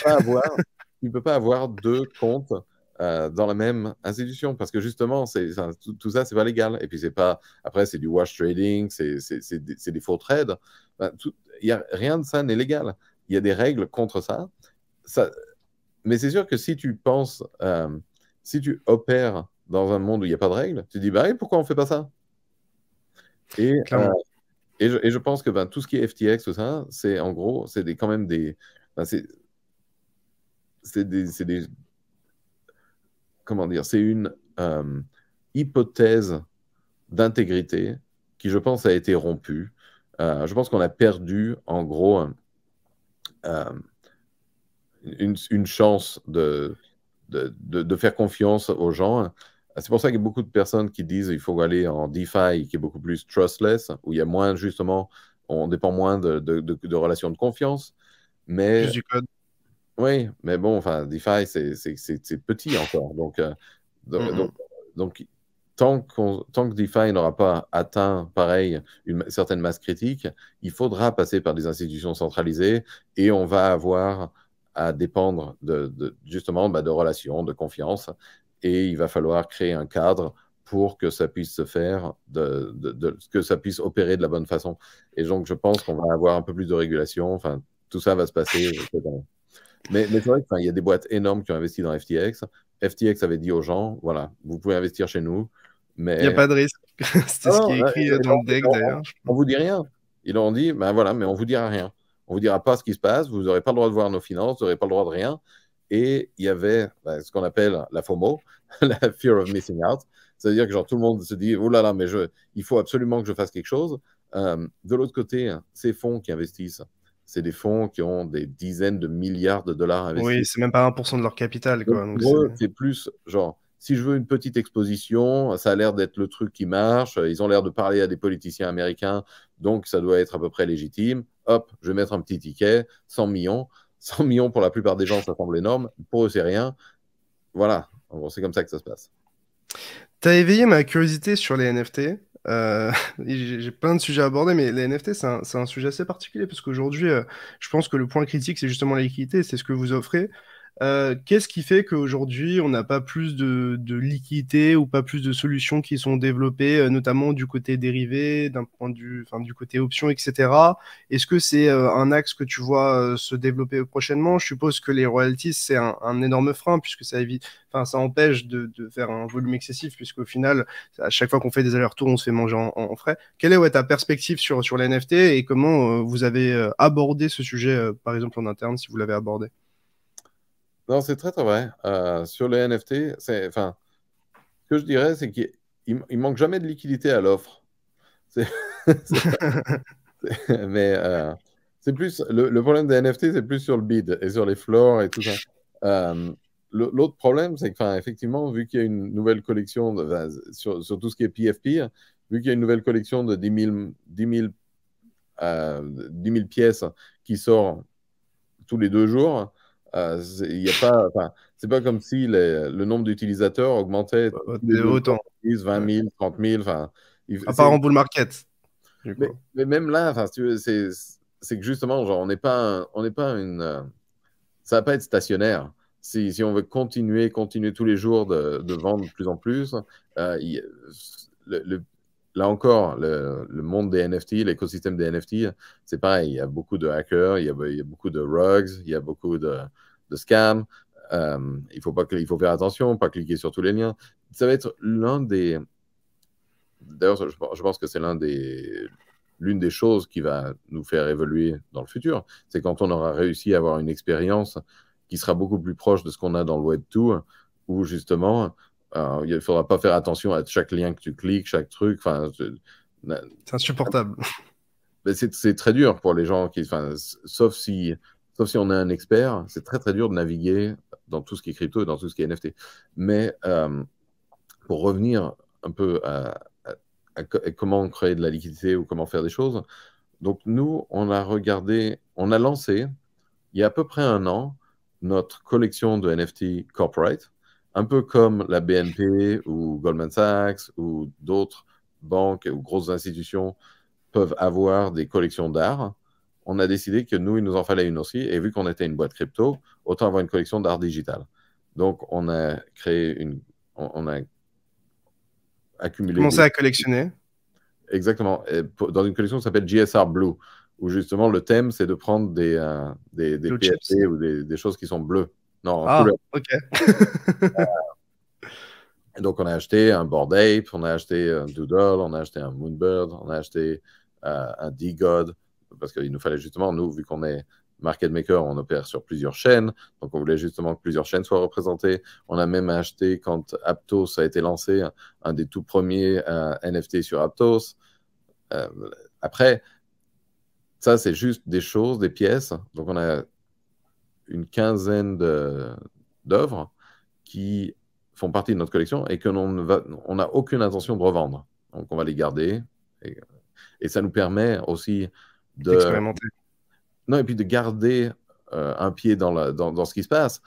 Tu ne peux pas avoir deux comptes dans la même institution parce que justement, tout ça, c'est pas légal. Et puis, c'est pas. Après, c'est du wash trading, c'est des faux trades. Ben, rien de ça n'est légal. Il y a des règles contre ça. Mais c'est sûr que si tu penses, si tu opères dans un monde où il n'y a pas de règles, tu te dis, bah, oui, pourquoi on ne fait pas ça? Et Clairement. et je pense que ben, tout ce qui est FTX, tout ça, c'est en gros, quand même des. Ben, c'est des. Comment dire? C'est une hypothèse d'intégrité qui, je pense, a été rompue. Je pense qu'on a perdu, en gros, euh, une chance de faire confiance aux gens. C'est pour ça qu'il y a beaucoup de personnes qui disent qu'il faut aller en DeFi, qui est beaucoup plus trustless, où il y a moins, justement, on dépend moins de relations de confiance. Juste Mais du code. oui, mais bon, enfin, DeFi, c'est petit encore. Mm, Donc, mm. donc, tant que DeFi n'aura pas atteint, pareil, une certaine masse critique, il faudra passer par des institutions centralisées et on va avoir à dépendre justement bah, de relations, de confiance. Et il va falloir créer un cadre pour que ça puisse se faire, que ça puisse opérer de la bonne façon. Et donc, je pense qu'on va avoir un peu plus de régulation. Enfin, tout ça va se passer cette année. Mais c'est vrai qu'il y a des boîtes énormes qui ont investi dans FTX. FTX avait dit aux gens, voilà, vous pouvez investir chez nous, Il n'y a mais pas de risque. C'était ce qui non, est écrit dans le deck, d'ailleurs. on vous dit rien. Ils leur ont dit, ben voilà, mais on vous dira rien. On vous dira pas ce qui se passe, vous n'aurez pas le droit de voir nos finances, vous n'aurez pas le droit de rien. Et il y avait ce qu'on appelle la FOMO, la Fear of Missing Out. C'est-à-dire que genre, tout le monde se dit, oh là là, mais il faut absolument que je fasse quelque chose. De l'autre côté, ces fonds qui investissent, c'est des fonds qui ont des dizaines de milliards de dollars Oui, investis. c'est même pas 1% de leur capital, Donc quoi. Donc, pour eux, c'est plus genre, si je veux une petite exposition, ça a l'air d'être le truc qui marche, ils ont l'air de parler à des politiciens américains, donc ça doit être à peu près légitime. Hop, je vais mettre un petit ticket, 100 millions. 100 millions pour la plupart des gens, ça semble énorme. Pour eux, c'est rien. Voilà, en gros, c'est comme ça que ça se passe. t'as éveillé ma curiosité sur les NFT. J'ai plein de sujets à aborder, mais les NFT, c'est un sujet assez particulier parce qu'aujourd'hui, je pense que le point critique, c'est justement la liquidité, c'est ce que vous offrez. Qu'est-ce qui fait qu'aujourd'hui, on n'a pas plus de liquidité ou pas plus de solutions qui sont développées, notamment du côté dérivé, d'un point de vue, enfin, du côté option, etc. Est-ce que c'est un axe que tu vois se développer prochainement? Je suppose que les royalties, c'est un énorme frein puisque ça évite, enfin, ça empêche de faire un volume excessif puisqu'au final, à chaque fois qu'on fait des allers-retours, on se fait manger en frais. Quelle est ouais, ta perspective sur les NFT et comment vous avez abordé ce sujet, par exemple en interne, si vous l'avez abordé? Non, c'est très, très vrai. Sur les NFT, enfin, ce que je dirais, c'est qu'il manque jamais de liquidité à l'offre. C'est, c'est Mais c'est plus le problème des NFT, c'est plus sur le bid et sur les floors et tout ça. Euh, L'autre problème, c'est que, enfin, effectivement, vu qu'il y a une nouvelle collection sur tout ce qui est PFP, vu qu'il y a une nouvelle collection de 10 000 pièces qui sort tous les 2 jours, il y a pas, enfin, c'est pas comme si le nombre d'utilisateurs augmentait tous les 2 jours, Autant. 10, 20 Ouais. 000, 30 000. Enfin, À part en bull market, du mais, coup. mais même là, enfin, si tu veux, c'est que justement, genre, on n'est pas une, ça va pas être stationnaire. Si on veut continuer tous les jours de vendre de plus en plus, euh, il- le- le- là encore, le monde des NFT, l'écosystème des NFT, c'est pareil. Il y a beaucoup de hackers, il y a beaucoup de rugs, il y a beaucoup de scams. Il faut faire attention, pas cliquer sur tous les liens. Ça va être l'un des. D'ailleurs, je pense que c'est l'une des choses qui va nous faire évoluer dans le futur. C'est quand on aura réussi à avoir une expérience qui sera beaucoup plus proche de ce qu'on a dans le Web 2, où justement, il ne faudra pas faire attention à chaque lien que tu cliques, chaque truc. Enfin, C'est insupportable. c'est très dur pour les gens enfin, sauf si on est un expert, c'est très très dur de naviguer dans tout ce qui est crypto et dans tout ce qui est NFT. Mais pour revenir un peu à comment créer de la liquidité ou comment faire des choses. Donc nous, on a lancé il y a à peu près un an notre collection de NFT corporate, un peu comme la BNP ou Goldman Sachs ou d'autres banques ou grosses institutions peuvent avoir des collections d'art. On a décidé que nous, il nous en fallait une aussi. Et vu qu'on était une boîte crypto, autant avoir une collection d'art digital. Donc, on a on a accumulé Commencer à collectionner. exactement, dans une collection qui s'appelle GSR Blue, où justement le thème, c'est de prendre des Blue chips. PFP ou des choses qui sont bleues, non, en Ah, couleur. ok. Et donc, on a acheté un Bored Ape, on a acheté un Doodle, on a acheté un Moonbird, on a acheté un D-God, parce qu'il nous fallait justement, nous, vu qu'on est market maker, on opère sur plusieurs chaînes, donc on voulait justement que plusieurs chaînes soient représentées. On a même acheté, quand Aptos a été lancé, un des tout premiers NFT sur Aptos. Euh, Après, ça, c'est juste des choses, des pièces. Donc, on a une quinzaine d'œuvres qui font partie de notre collection et que on n'a aucune intention de revendre. Donc, on va les garder. Et, et ça nous permet aussi de, D'expérimenter. non, et puis de garder un pied dans ce qui se passe.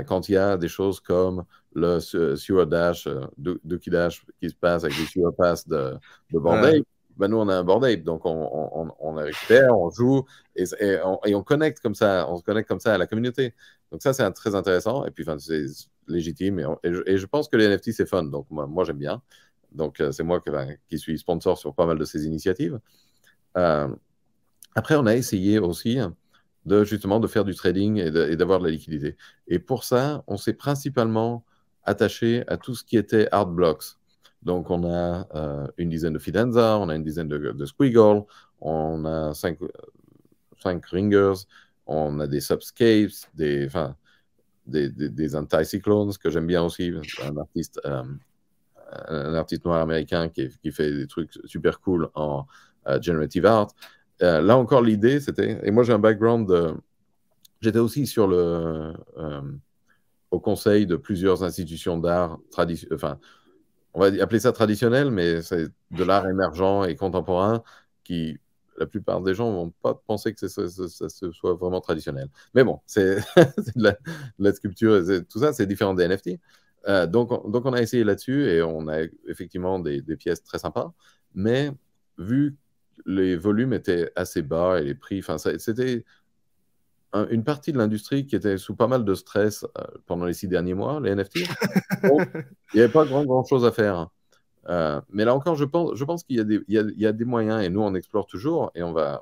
Quand il y a des choses comme le Sewer Dash, Dookie Dash qui se passe avec les Sewer Pass de Bored Ouais. Ape, ben nous, on a un Bored Ape. Donc, on récupère, on joue et on connecte comme ça. On se connecte comme ça à la communauté. Donc, ça, c'est très intéressant. Et puis, enfin, c'est légitime. Et je pense que les NFT, c'est fun. Donc, moi j'aime bien. Donc, c'est moi qui suis sponsor sur pas mal de ces initiatives. Euh, Après, on a essayé aussi justement de faire du trading et d'avoir de la liquidité. Et pour ça, on s'est principalement attaché à tout ce qui était art blocks. Donc, on a une dizaine de Fidenza, on a une dizaine de Squiggle, on a cinq Ringers, on a des Subscapes, des Anticyclones que j'aime bien aussi, un artiste noir américain qui fait des trucs super cool en generative art. Là encore, l'idée, c'était, et moi j'ai un background, j'étais aussi au conseil de plusieurs institutions d'art, enfin, on va appeler ça traditionnel, mais c'est de l'art émergent et contemporain qui, la plupart des gens vont pas penser que ça soit vraiment traditionnel. Mais bon, c'est de la sculpture, tout ça, c'est différent des NFT. Donc, on a essayé là-dessus et on a effectivement des pièces très sympas. Mais vu que les volumes étaient assez bas et les prix, enfin, c'était une partie de l'industrie qui était sous pas mal de stress pendant les 6 derniers mois, les NFT. Donc, il n'y avait pas grand chose à faire. Mais là encore, je pense qu'il y a il y a des moyens, et nous, on explore toujours, et on va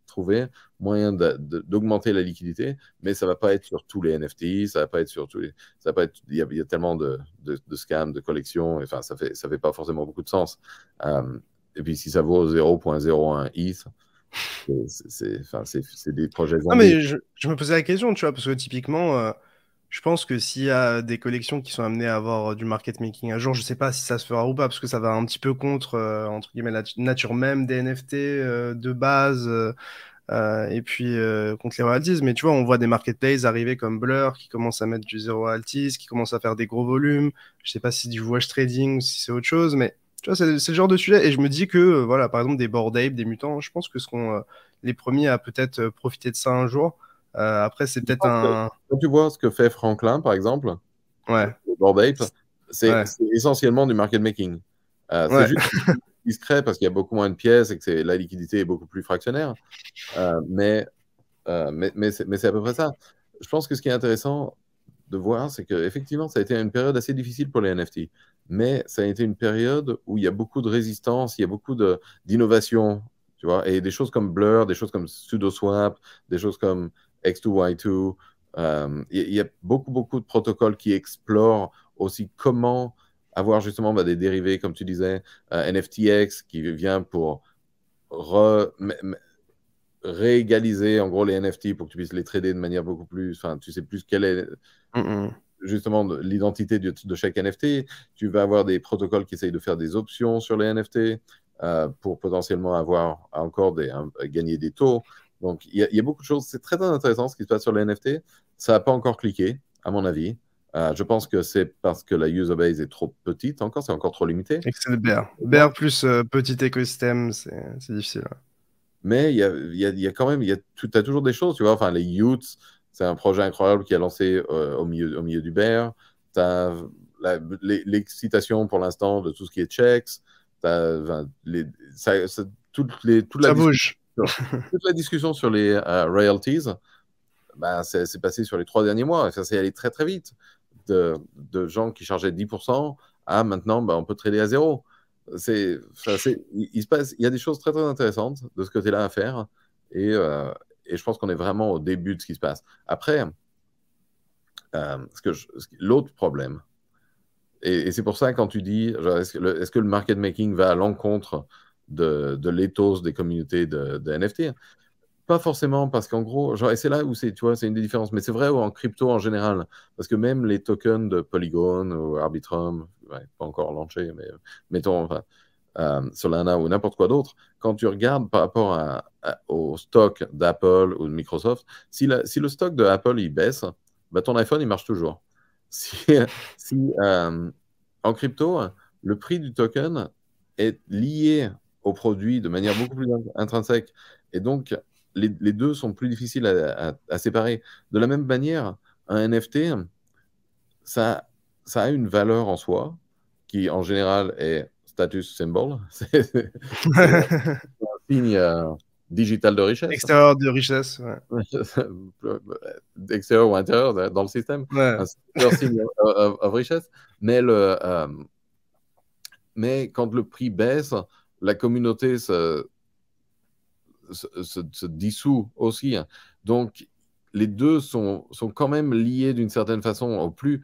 trouver moyen d'augmenter la liquidité, mais ça ne va pas être sur tous les NFT, ça va pas être sur tous les. Ça va pas être, il y a tellement de scams, de collections, enfin, ça fait pas forcément beaucoup de sens. Et puis, si ça vaut 0,01 ETH, enfin, c'est des projets Ah, zombies. mais je me posais la question, tu vois, parce que typiquement, je pense que s'il y a des collections qui sont amenées à avoir du market making un jour, je sais pas si ça se fera ou pas, parce que ça va un petit peu contre, entre guillemets, la nature même des NFT de base, et puis contre les royalties. Mais tu vois, on voit des marketplaces arriver comme Blur qui commencent à mettre du zéro royalties, qui commencent à faire des gros volumes. Je sais pas si c'est du wash trading ou si c'est autre chose, mais tu Tu vois, c'est le genre de sujet. Et je me dis que, voilà, par exemple, des Bored Ape, des mutants, je pense que ce seront les premiers à peut-être profiter de ça un jour. Après, c'est Je peut-être pense que un. quand tu vois ce que fait Franklin, par exemple, Ouais, Bored Ape, c'est ouais, essentiellement du market making. C'est ouais. juste discret parce qu'il y a beaucoup moins de pièces et que la liquidité est beaucoup plus fractionnaire. Mais c'est à peu près ça. Je pense que ce qui est intéressant de voir, c'est qu'effectivement, ça a été une période assez difficile pour les NFT. Mais ça a été une période où il y a beaucoup de résistance, il y a beaucoup d'innovation, tu vois, et des choses comme Blur, des choses comme SudoSwap, des choses comme X2Y2. Il y a beaucoup, beaucoup de protocoles qui explorent aussi comment avoir justement des dérivés, comme tu disais, NFTX qui vient pour réégaliser en gros les NFT pour que tu puisses les trader de manière beaucoup plus, enfin, tu sais plus quelle est Mm, justement l'identité de chaque NFT. Tu vas avoir des protocoles qui essayent de faire des options sur les NFT pour potentiellement avoir encore gagner des taux. Donc, il y a beaucoup de choses. C'est très intéressant ce qui se passe sur les NFT. Ça n'a pas encore cliqué, à mon avis. Je pense que c'est parce que la user base est trop petite encore, c'est encore trop limité. Et que c'est le bear. Bear plus petit écosystème, c'est difficile. Ouais. Mais il y a quand même, tu as toujours des choses, tu vois. Enfin, les Youths, c'est un projet incroyable qui a lancé au milieu du bear. Tu as l'excitation pour l'instant de tout ce qui est checks. Enfin, Ça bouge. toute la discussion sur les royalties, ben, c'est passé sur les 3 derniers mois. Ça s'est allé très, très vite. De gens qui chargeaient 10% à maintenant, ben, on peut trader à zéro. Il se passe, il y a des choses très, très intéressantes de ce côté-là à faire. Et je pense qu'on est vraiment au début de ce qui se passe. Après, l'autre problème, et c'est pour ça quand tu dis, est-ce que le market making va à l'encontre de l'éthos des communautés de NFT? Pas forcément, parce qu'en gros, genre, et c'est là où tu vois, c'est une des différences, mais c'est vrai en crypto en général, parce que même les tokens de Polygon ou Arbitrum, ouais, pas encore lancé, mais mettons, enfin, Solana ou n'importe quoi d'autre, quand tu regardes par rapport au stock d'Apple ou de Microsoft, si le stock de Apple il baisse, bah, ton iPhone il marche toujours. Si, si en crypto, le prix du token est lié au produit de manière beaucoup plus intrinsèque, et donc les deux sont plus difficiles à séparer. De la même manière, un NFT, ça, ça a une valeur en soi, qui en général est status symbol. C'est un signe digital de richesse. Extérieur de richesse. Ouais. Extérieur ou intérieur dans le système. Ouais. Un signe of richesse. Mais quand le prix baisse, la communauté se dissout aussi. Donc, les deux sont quand même liés d'une certaine façon. Au plus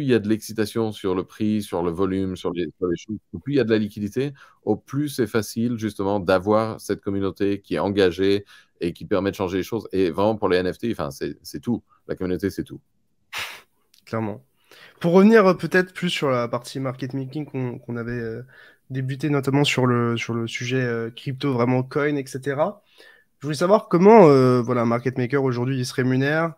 il y a de l'excitation sur le prix, sur le volume, sur les choses, au plus il y a de la liquidité, au plus c'est facile justement d'avoir cette communauté qui est engagée et qui permet de changer les choses. Et vraiment pour les NFT, enfin, c'est tout. La communauté, c'est tout. Clairement. Pour revenir peut-être plus sur la partie market making qu'on avait débuté, notamment sur le sujet crypto, vraiment coin, etc. Je voulais savoir comment voilà, un market maker aujourd'hui il se rémunère.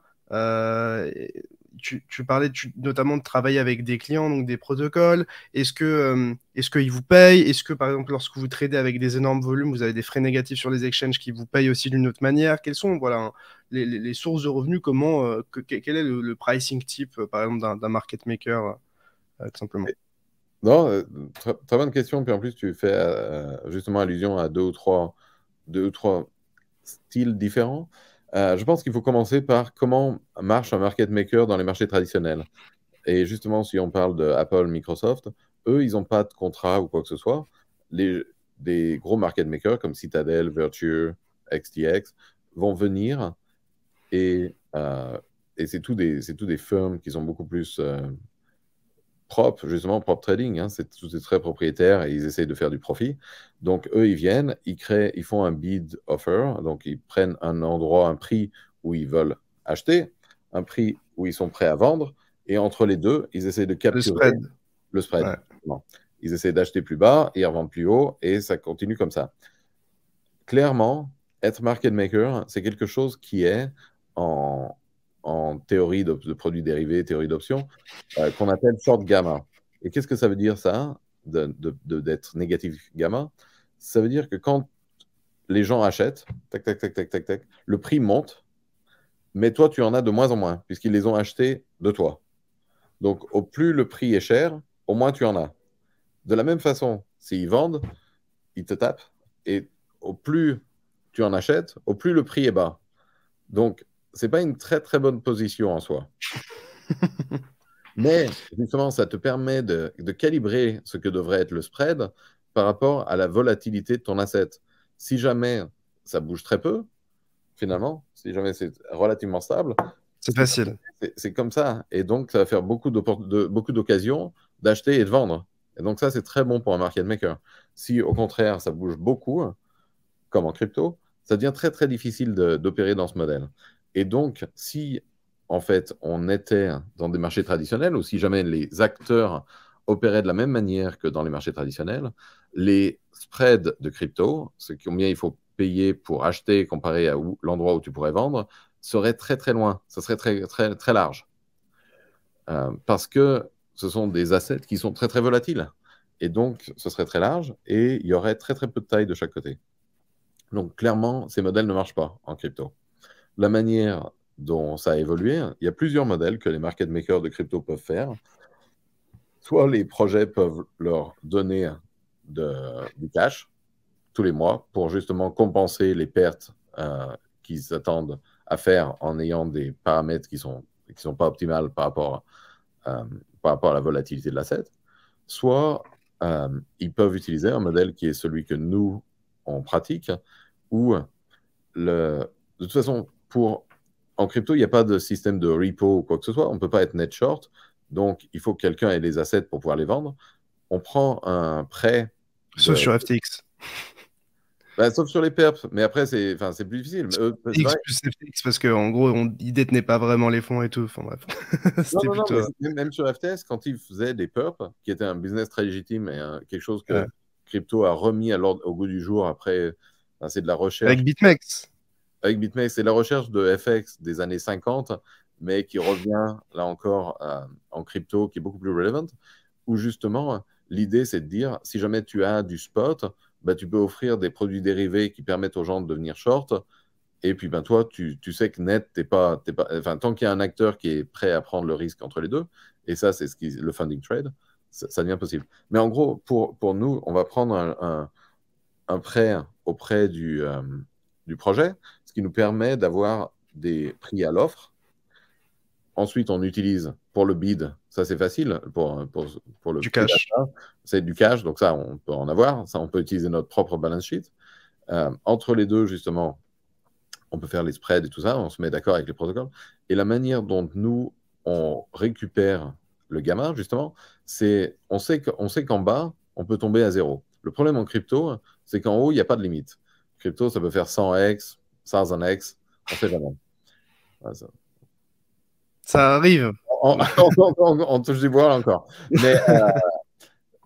Tu parlais notamment de travailler avec des clients, donc des protocoles. Est-ce qu'ils vous payent? Est-ce que par exemple lorsque vous tradez avec des énormes volumes, vous avez des frais négatifs sur les exchanges qui vous payent aussi d'une autre manière? Quelles sont voilà, les sources de revenus? Comment, quel est le pricing type par exemple d'un market maker tout simplement? Non, très bonne question. Puis en plus, tu fais justement allusion à deux ou trois styles différents. Je pense qu'il faut commencer par comment marche un market maker dans les marchés traditionnels. Et justement, si on parle de Apple, Microsoft, eux, ils n'ont pas de contrat ou quoi que ce soit. Des gros market makers comme Citadel, Virtue, XTX vont venir et et c'est tout des firmes qui sont beaucoup plus propre, justement, propre trading. Hein, tout est très propriétaire et ils essayent de faire du profit. Donc, eux, ils viennent, ils font un bid offer. Donc, ils prennent un endroit, un prix où ils veulent acheter, un prix où ils sont prêts à vendre. Et entre les deux, ils essayent de Le capturer spread. le spread. Ouais. Non. Ils essayent d'acheter plus bas et ils revendent plus haut et ça continue comme ça. Clairement, être market maker, c'est quelque chose qui est en, en théorie de produits dérivés, théorie d'options, qu'on appelle short gamma. Et qu'est-ce que ça veut dire ça? d'être négatif gamma, ça veut dire que quand les gens achètent, tac, tac, tac, tac, tac, tac, le prix monte, mais toi, tu en as de moins en moins, puisqu'ils les ont achetés de toi. Donc, au plus le prix est cher, au moins tu en as. De la même façon, s'ils vendent, ils te tapent, et au plus tu en achètes, au plus le prix est bas. Donc, c'est pas une très très bonne position en soi. Mais justement, ça te permet de calibrer ce que devrait être le spread par rapport à la volatilité de ton asset. Si jamais ça bouge très peu, finalement, si jamais c'est relativement stable, C'est facile. c'est comme ça. Et donc, ça va faire beaucoup d'occasions d'acheter et de vendre. Et donc, ça, c'est très bon pour un market maker. Si au contraire, ça bouge beaucoup, comme en crypto, ça devient très, très difficile d'opérer dans ce modèle. Et donc, si en fait, on était dans des marchés traditionnels, ou si jamais les acteurs opéraient de la même manière que dans les marchés traditionnels, les spreads de crypto, ce combien il faut payer pour acheter comparé à l'endroit où tu pourrais vendre, serait très très loin. Ça serait très très très large. Parce que ce sont des assets qui sont très très volatiles. Et donc, ce serait très large et il y aurait très très peu de taille de chaque côté. Donc, clairement, ces modèles ne marchent pas en crypto. La manière dont ça a évolué, il y a plusieurs modèles que les market makers de crypto peuvent faire. Soit les projets peuvent leur donner du cash tous les mois pour justement compenser les pertes qu'ils s'attendent à faire en ayant des paramètres qui sont pas optimales par rapport à la volatilité de l'asset. Soit ils peuvent utiliser un modèle qui est celui que nous, on pratique, où de toute façon, en crypto, il n'y a pas de système de repo ou quoi que ce soit. On ne peut pas être net short. Donc, il faut que quelqu'un ait les assets pour pouvoir les vendre. On prend un prêt. Sauf sur FTX. Bah, sauf sur les perps. Mais après, c'est plus difficile. X plus FTX, parce qu'en gros, ils détenaient pas vraiment les fonds et tout. Enfin bref. C'était non, plutôt. mais même sur FTS, quand ils faisaient des perps, qui était un business très légitime et quelque chose que crypto a remis au goût du jour après, c'est de la recherche. Avec BitMEX. Avec BitMEX, c'est la recherche de FX des années 50, mais qui revient là encore en crypto, qui est beaucoup plus relevant, où justement, l'idée, c'est de dire, si jamais tu as du spot, bah, tu peux offrir des produits dérivés qui permettent aux gens de devenir short. Et puis, ben, toi, tu sais que net, enfin, tant qu'il y a un acteur qui est prêt à prendre le risque entre les deux, et ça, c'est le funding trade, ça devient possible. Mais en gros, pour nous, on va prendre un prêt auprès du projet, ce qui nous permet d'avoir des prix à l'offre. Ensuite, on utilise pour le bid, ça c'est facile, pour le Du prix cash. d'achat, c'est du cash, donc ça on peut en avoir, ça on peut utiliser notre propre balance sheet. Entre les deux, justement, on peut faire les spreads et tout ça, on se met d'accord avec les protocoles. Et la manière dont nous, on récupère le gamma, justement, c'est on sait qu'en bas, on peut tomber à zéro. Le problème en crypto, c'est qu'en haut, il n'y a pas de limite. Crypto, ça peut faire 100x, 100x, on ne sait jamais. Ça arrive. On touche du bois là encore.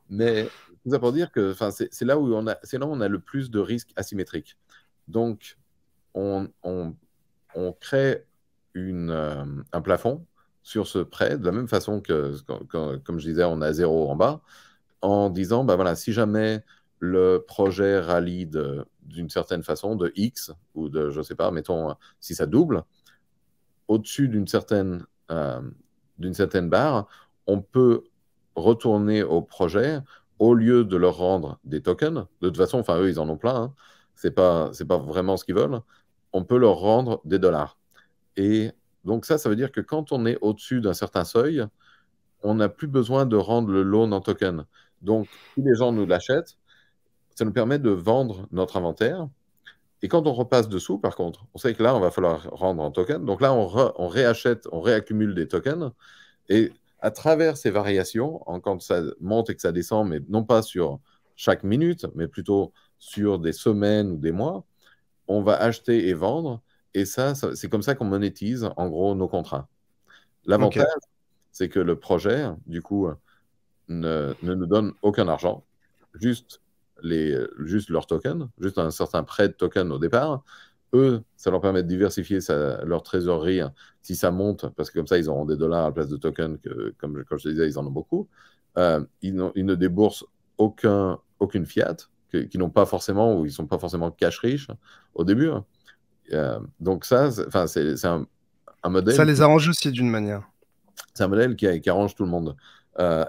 Mais tout ça pour dire que c'est là où on a le plus de risques asymétriques. Donc, on crée un plafond sur ce prêt, de la même façon que, comme je disais, on a zéro en bas, en disant, bah voilà, si jamais le projet rallie d'une certaine façon, de X, ou de, je sais pas, mettons, si ça double, au-dessus d'une certaine barre, on peut retourner au projet au lieu de leur rendre des tokens. De toute façon, enfin, eux, ils en ont plein. Hein. C'est pas vraiment ce qu'ils veulent. On peut leur rendre des dollars. Et donc ça veut dire que quand on est au-dessus d'un certain seuil, on n'a plus besoin de rendre le loan en token. Donc, si les gens nous l'achètent, ça nous permet de vendre notre inventaire. Et quand on repasse dessous, par contre, on sait que là, on va falloir rendre en token. Donc là, on réachète, on réaccumule des tokens. Et à travers ces variations, quand ça monte et que ça descend, mais non pas sur chaque minute, mais plutôt sur des semaines ou des mois, on va acheter et vendre. Et ça c'est comme ça qu'on monétise, en gros, nos contrats. L'avantage, c'est que le projet, du coup, ne nous donne aucun argent, juste leurs tokens, juste un certain prêt de tokens au départ. Eux, ça leur permet de diversifier leur trésorerie si ça monte, parce que comme ça, ils auront des dollars à la place de tokens, comme je te disais, ils en ont beaucoup. Ils ne déboursent aucune fiat, qui n'ont pas forcément, ou ils ne sont pas forcément cash riches au début. Donc ça, c'est un Ça modèle, les arrange aussi d'une manière. c'est un modèle qui arrange tout le monde. Euh,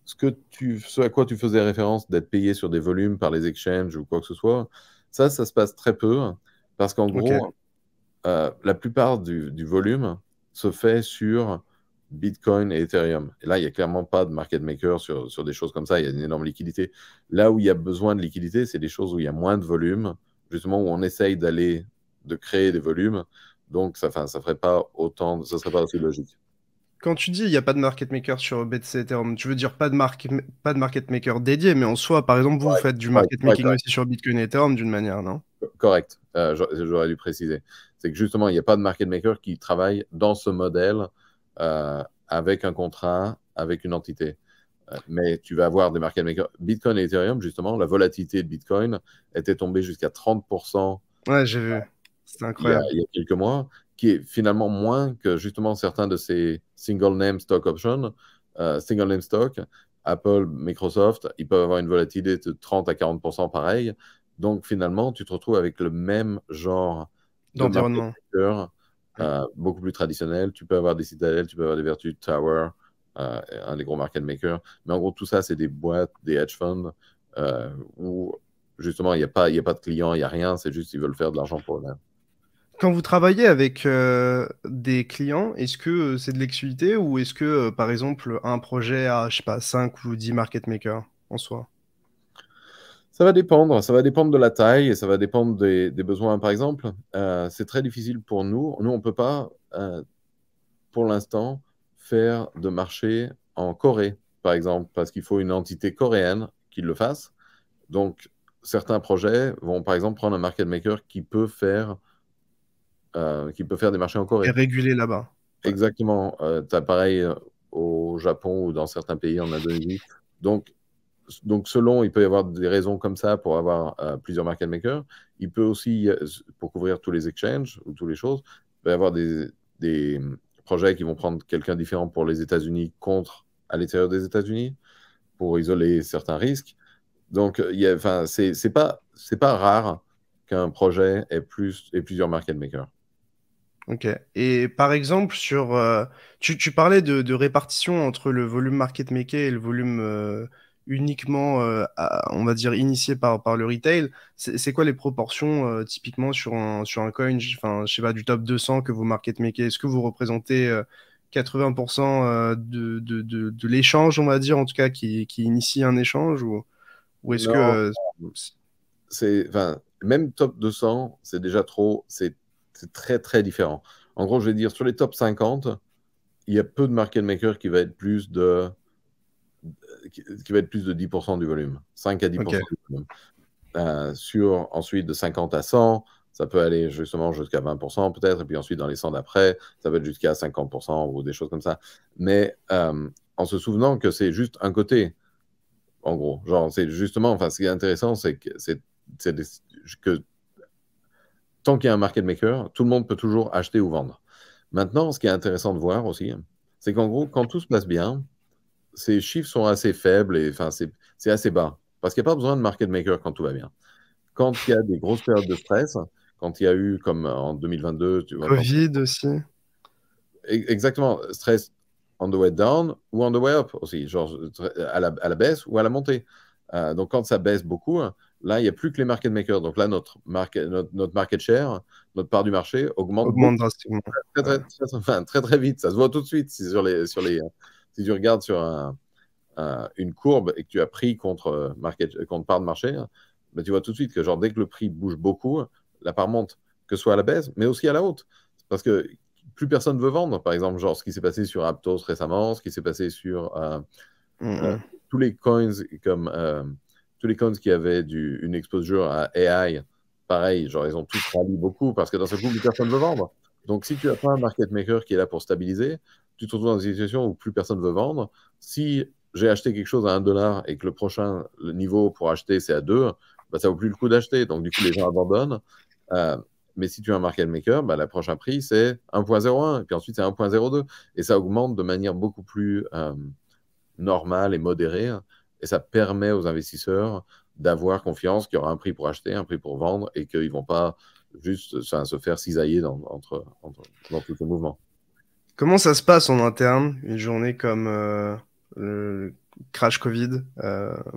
ce à quoi tu faisais référence d'être payé sur des volumes par les exchanges ou quoi que ce soit, ça se passe très peu parce qu'en Ok. gros, la plupart du volume se fait sur Bitcoin et Ethereum. Et là, il n'y a clairement pas de market maker sur des choses comme ça. Il y a une énorme liquidité. Là où il y a besoin de liquidité, c'est des choses où il y a moins de volume, justement où on essaye de créer des volumes. Donc, ça ferait pas autant, ça serait pas aussi logique. Quand tu dis il n'y a pas de market maker sur BTC Ethereum, tu veux dire pas de market maker dédié, mais en soi, par exemple, vous Correct, faites du correct, market correct, making aussi sur Bitcoin et Ethereum d'une manière, non? correct. J'aurais dû préciser. C'est que justement, il n'y a pas de market maker qui travaille dans ce modèle avec un contrat, avec une entité. Mais tu vas avoir des market makers. Bitcoin et Ethereum, justement, la volatilité de Bitcoin était tombée jusqu'à 30% Ouais, j'ai vu. C'était incroyable. il y a quelques mois, qui est finalement moins que justement certains de ces single name stock options, single name stock, Apple, Microsoft, ils peuvent avoir une volatilité de 30 à 40% pareil. Donc finalement, tu te retrouves avec le même genre de market D'environnement. maker, Mm. beaucoup plus traditionnel. Tu peux avoir des Citadel, tu peux avoir des Virtu Tower, un des gros market makers. Mais en gros, tout ça, c'est des boîtes, des hedge funds, où justement, il y a pas de clients, il n'y a rien, c'est juste qu'ils veulent faire de l'argent pour eux. Quand vous travaillez avec des clients, est-ce que c'est de l'exclusivité ou est-ce que, par exemple, un projet a, je sais pas, 5 ou 10 market makers en soi? Ça va dépendre de la taille et ça va dépendre des besoins. Par exemple, c'est très difficile pour nous. Nous, on ne peut pas, pour l'instant, faire de marché en Corée, par exemple, parce qu'il faut une entité coréenne qui le fasse. Donc, certains projets vont, par exemple, prendre un market maker qui peut faire des marchés en Et Corée. réguler là-bas. Ouais. Exactement. Tu as pareil au Japon ou dans certains pays en Indonésie. Donc, selon, il peut y avoir des raisons comme ça pour avoir plusieurs market makers. Il peut aussi, pour couvrir tous les exchanges ou toutes les choses, il peut y avoir des projets qui vont prendre quelqu'un différent pour les États-Unis contre à l'intérieur des États-Unis pour isoler certains risques. Donc, enfin, c'est pas rare qu'un projet ait plusieurs market makers. Ok. Et par exemple, tu parlais de répartition entre le volume market maker et le volume uniquement, on va dire, initié par le retail. C'est quoi les proportions typiquement sur un coin, enfin, je sais pas, du top 200 que vous market makez? Est-ce que vous représentez 80% de l'échange, on va dire, en tout cas, qui initie un échange ou est-ce que... Non, enfin, même top 200, c'est déjà trop, c'est très très différent. En gros, je vais dire, sur les top 50, il y a peu de market makers qui va être plus de 10% du volume, 5 à Ok. 10% du volume. Ensuite, de 50 à 100, ça peut aller justement jusqu'à 20% peut-être, et puis ensuite, dans les 100 d'après, ça va être jusqu'à 50% ou des choses comme ça. Mais en se souvenant que c'est juste un côté, en gros. Genre, c'est justement, enfin, ce qui est intéressant, c'est que tant qu'il y a un market maker, tout le monde peut toujours acheter ou vendre. Maintenant, ce qui est intéressant de voir aussi, c'est qu'en gros, quand tout se passe bien, ces chiffres sont assez faibles et enfin, c'est assez bas. Parce qu'il n'y a pas besoin de market maker quand tout va bien. Quand il y a des grosses périodes de stress, quand il y a eu, comme en 2022, tu vois, Covid aussi. exactement, stress on the way down ou on the way up aussi, genre à la baisse ou à la montée. Donc quand ça baisse beaucoup, là, il n'y a plus que les market makers. Donc là, notre market share, notre part du marché augmente beaucoup, Augmente drastiquement. très, Ouais. très, très, enfin, très, très vite. Ça se voit tout de suite si tu regardes sur une courbe et que tu as pris contre part de marché, ben, tu vois tout de suite que genre, dès que le prix bouge beaucoup, la part monte, que ce soit à la baisse, mais aussi à la haute. Parce que plus personne ne veut vendre. Par exemple, genre ce qui s'est passé sur Aptos récemment, ce qui s'est passé sur euh, Mm, tous les coins comme tous les coins qui avaient une exposure à AI, pareil, genre ils ont tous rallye beaucoup parce que dans ce coup, plus personne ne veut vendre. Donc si tu n'as pas un market maker qui est là pour stabiliser, tu te retrouves dans une situation où plus personne ne veut vendre. Si j'ai acheté quelque chose à 1 dollar et que le niveau pour acheter c'est à 2, bah, ça vaut plus le coup d'acheter. Donc du coup, les gens abandonnent. Euh, mais si tu as un market maker, bah, le prochain prix c'est 1.01 et puis ensuite c'est 1.02 et ça augmente de manière beaucoup plus normale et modérée et ça permet aux investisseurs d'avoir confiance qu'il y aura un prix pour acheter, un prix pour vendre, et qu'ils ne vont pas juste se faire cisailler dans tous ces mouvements. Comment ça se passe en interne, une journée comme le crash Covid?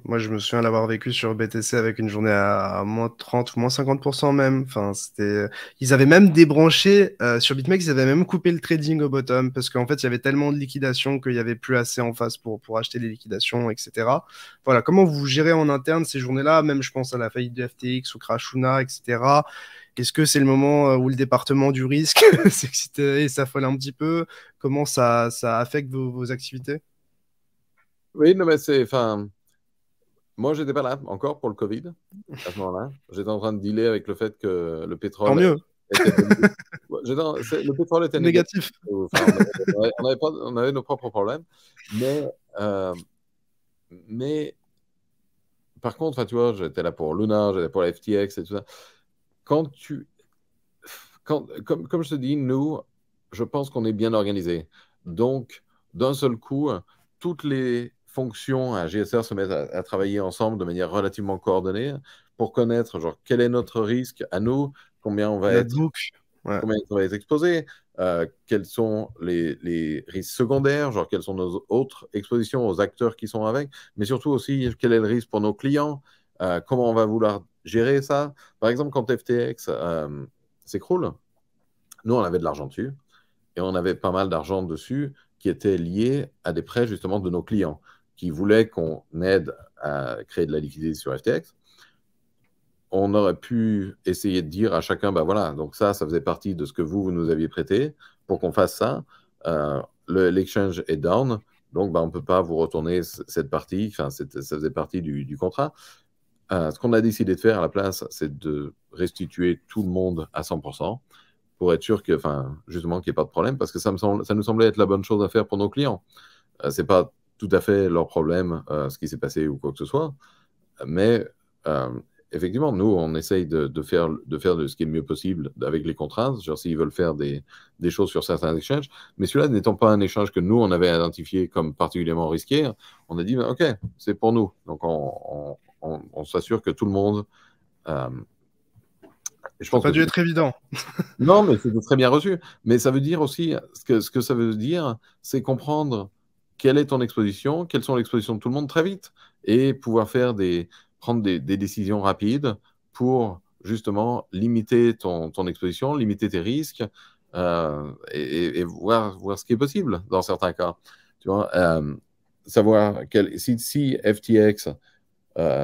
Moi, je me souviens l'avoir vécu sur BTC avec une journée à moins 30 ou moins 50% même. Enfin, c'était... Ils avaient même débranché, sur BitMEX, ils avaient même coupé le trading au bottom parce qu'en fait, il y avait tellement de liquidations qu'il n'y avait plus assez en face pour acheter les liquidations, etc. Voilà, comment vous gérez en interne ces journées-là? Même, je pense à la faillite de FTX ou Crashuna, etc. Est-ce que c'est le moment où le département du risque s'excite et s'affole un petit peu? Comment ça affecte vos activités? Oui, non, mais enfin, moi, j'étais pas là encore pour le Covid à ce moment-là. J'étais en train de dealer avec le fait que le Tant pétrole mieux, était devenu. Le pétrole était négatif. négatif. Enfin, on avait nos propres problèmes. Mais, euh, mais par contre, enfin, tu vois, j'étais là pour Luna, j'étais pour la FTX et tout ça. Quand tu, comme je te dis, nous, je pense qu'on est bien organisé. Donc, d'un seul coup, toutes les fonctions à GSR se mettent à travailler ensemble de manière relativement coordonnée pour connaître, genre, quel est notre risque à nous, combien on va Notre être, book. Ouais. combien on va être exposé, quels sont les risques secondaires, genre, quelles sont nos autres expositions aux acteurs qui sont avec, mais surtout aussi, quel est le risque pour nos clients, comment on va vouloir gérer ça. Par exemple, quand FTX s'écroule, nous, on avait de l'argent dessus et on avait pas mal d'argent dessus qui était lié à des prêts justement de nos clients qui voulaient qu'on aide à créer de la liquidité sur FTX. On aurait pu essayer de dire à chacun, ben voilà, donc ça faisait partie de ce que vous nous aviez prêté pour qu'on fasse ça. L'exchange est down, donc ben, on ne peut pas vous retourner cette partie, enfin, ça faisait partie du contrat. Ce qu'on a décidé de faire à la place, c'est de restituer tout le monde à 100% pour être sûr que, enfin, justement, qu'il n'y ait pas de problème, parce que ça nous semblait être la bonne chose à faire pour nos clients. C'est pas tout à fait leur problème, ce qui s'est passé ou quoi que ce soit, mais euh, effectivement, nous, on essaye de faire de ce qui est le mieux possible avec les contraintes, genre s'ils veulent faire des choses sur certains exchanges, mais celui-là n'étant pas un échange que nous, on avait identifié comme particulièrement risqué, on a dit, ben, OK, c'est pour nous. Donc, on s'assure que tout le monde... euh, je Ça n'a pense pas que dû être évident. non, mais c'était très bien reçu. Mais ça veut dire aussi, ce que ça veut dire, c'est comprendre quelle est ton exposition, quelles sont les expositions de tout le monde très vite, et pouvoir prendre des décisions rapides pour justement limiter ton exposition, limiter tes risques, et voir ce qui est possible dans certains cas. Tu vois, savoir si FTX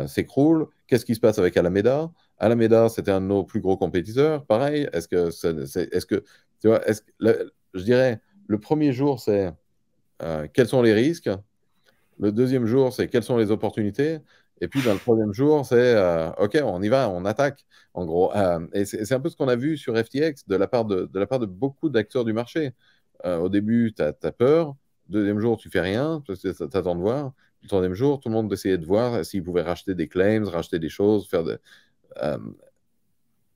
s'écroule. Qu'est-ce qui se passe avec Alameda? Alameda, c'était un de nos plus gros compétiteurs. Pareil, est-ce que, tu vois, je dirais, le premier jour, c'est quels sont les risques. Le deuxième jour, c'est quelles sont les opportunités. Et puis, dans le troisième jour, c'est OK, on y va, on attaque. En gros, et c'est un peu ce qu'on a vu sur FTX de la part de beaucoup d'acteurs du marché. Au début, tu as peur. Deuxième jour, tu fais rien, tu attends de voir. Le troisième jour, tout le monde essayait de voir s'ils pouvaient racheter des claims, racheter des choses, euh,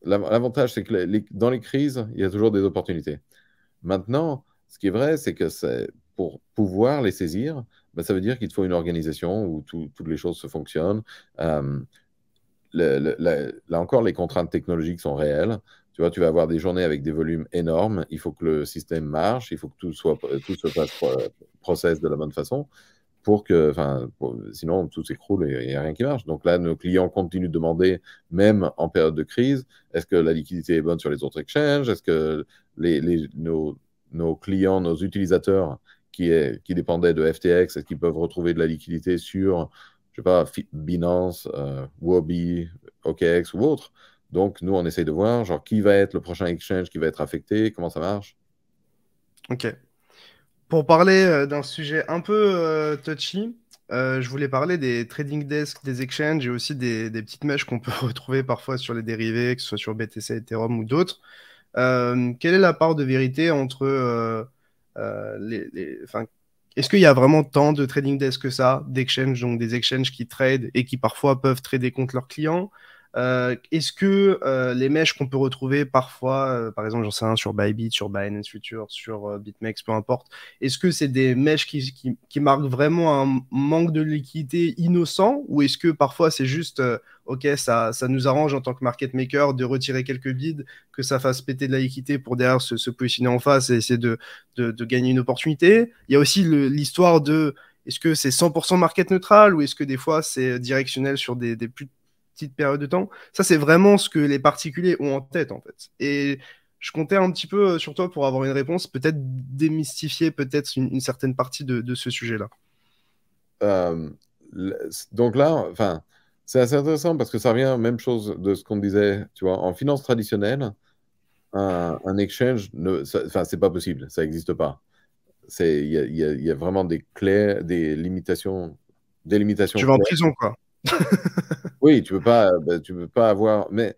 L'avantage, c'est que dans les crises, il y a toujours des opportunités. Maintenant, ce qui est vrai, c'est que pour pouvoir les saisir, ben, ça veut dire qu'il te faut une organisation où toutes les choses se fonctionnent. Euh, Là encore, les contraintes technologiques sont réelles. Tu vois, tu vas avoir des journées avec des volumes énormes. Il faut que le système marche, il faut que tout se passe process de la bonne façon pour que, enfin, sinon tout s'écroule et il n'y a rien qui marche. Donc là, nos clients continuent de demander, même en période de crise, est-ce que la liquidité est bonne sur les autres exchanges? Est-ce que nos clients, nos utilisateurs qui dépendaient de FTX, est-ce qu'ils peuvent retrouver de la liquidité sur, je sais pas, Binance, Huobi, OKX ou autre? Donc nous, on essaye de voir, genre, qui va être le prochain exchange qui va être affecté, comment ça marche. Ok. Pour parler d'un sujet un peu touchy, je voulais parler des trading desks, des exchanges et aussi des petites mèches qu'on peut retrouver parfois sur les dérivés, que ce soit sur BTC, Ethereum ou d'autres. Quelle est la part de vérité entre enfin, est-ce qu'il y a vraiment tant de trading desks que ça, d'exchanges, donc des exchanges qui tradent et qui parfois peuvent trader contre leurs clients? Est-ce que les mèches qu'on peut retrouver parfois, par exemple, j'en sais rien, sur Bybit, sur Binance Future, sur BitMEX, peu importe, est-ce que c'est des mèches qui marquent vraiment un manque de liquidité innocent ou est-ce que parfois c'est juste, ok, ça nous arrange en tant que market maker de retirer quelques bids, que ça fasse péter de la liquidité pour derrière se positionner en face et essayer de gagner une opportunité. Il y a aussi l'histoire de est-ce que c'est 100% market neutral ou est-ce que des fois c'est directionnel sur des plus petites périodes de temps? Ça, c'est vraiment ce que les particuliers ont en tête, en fait. Et je comptais un petit peu sur toi pour avoir une réponse, peut-être démystifier peut-être une certaine partie de ce sujet-là. Euh, donc là, enfin, c'est assez intéressant parce que ça revient à la même chose de ce qu'on disait, tu vois, en finance traditionnelle, un exchange, enfin, c'est pas possible, ça n'existe pas. Il y a vraiment des clés, des limitations Tu vas en claires. prison, quoi. Oui, tu peux pas avoir. Mais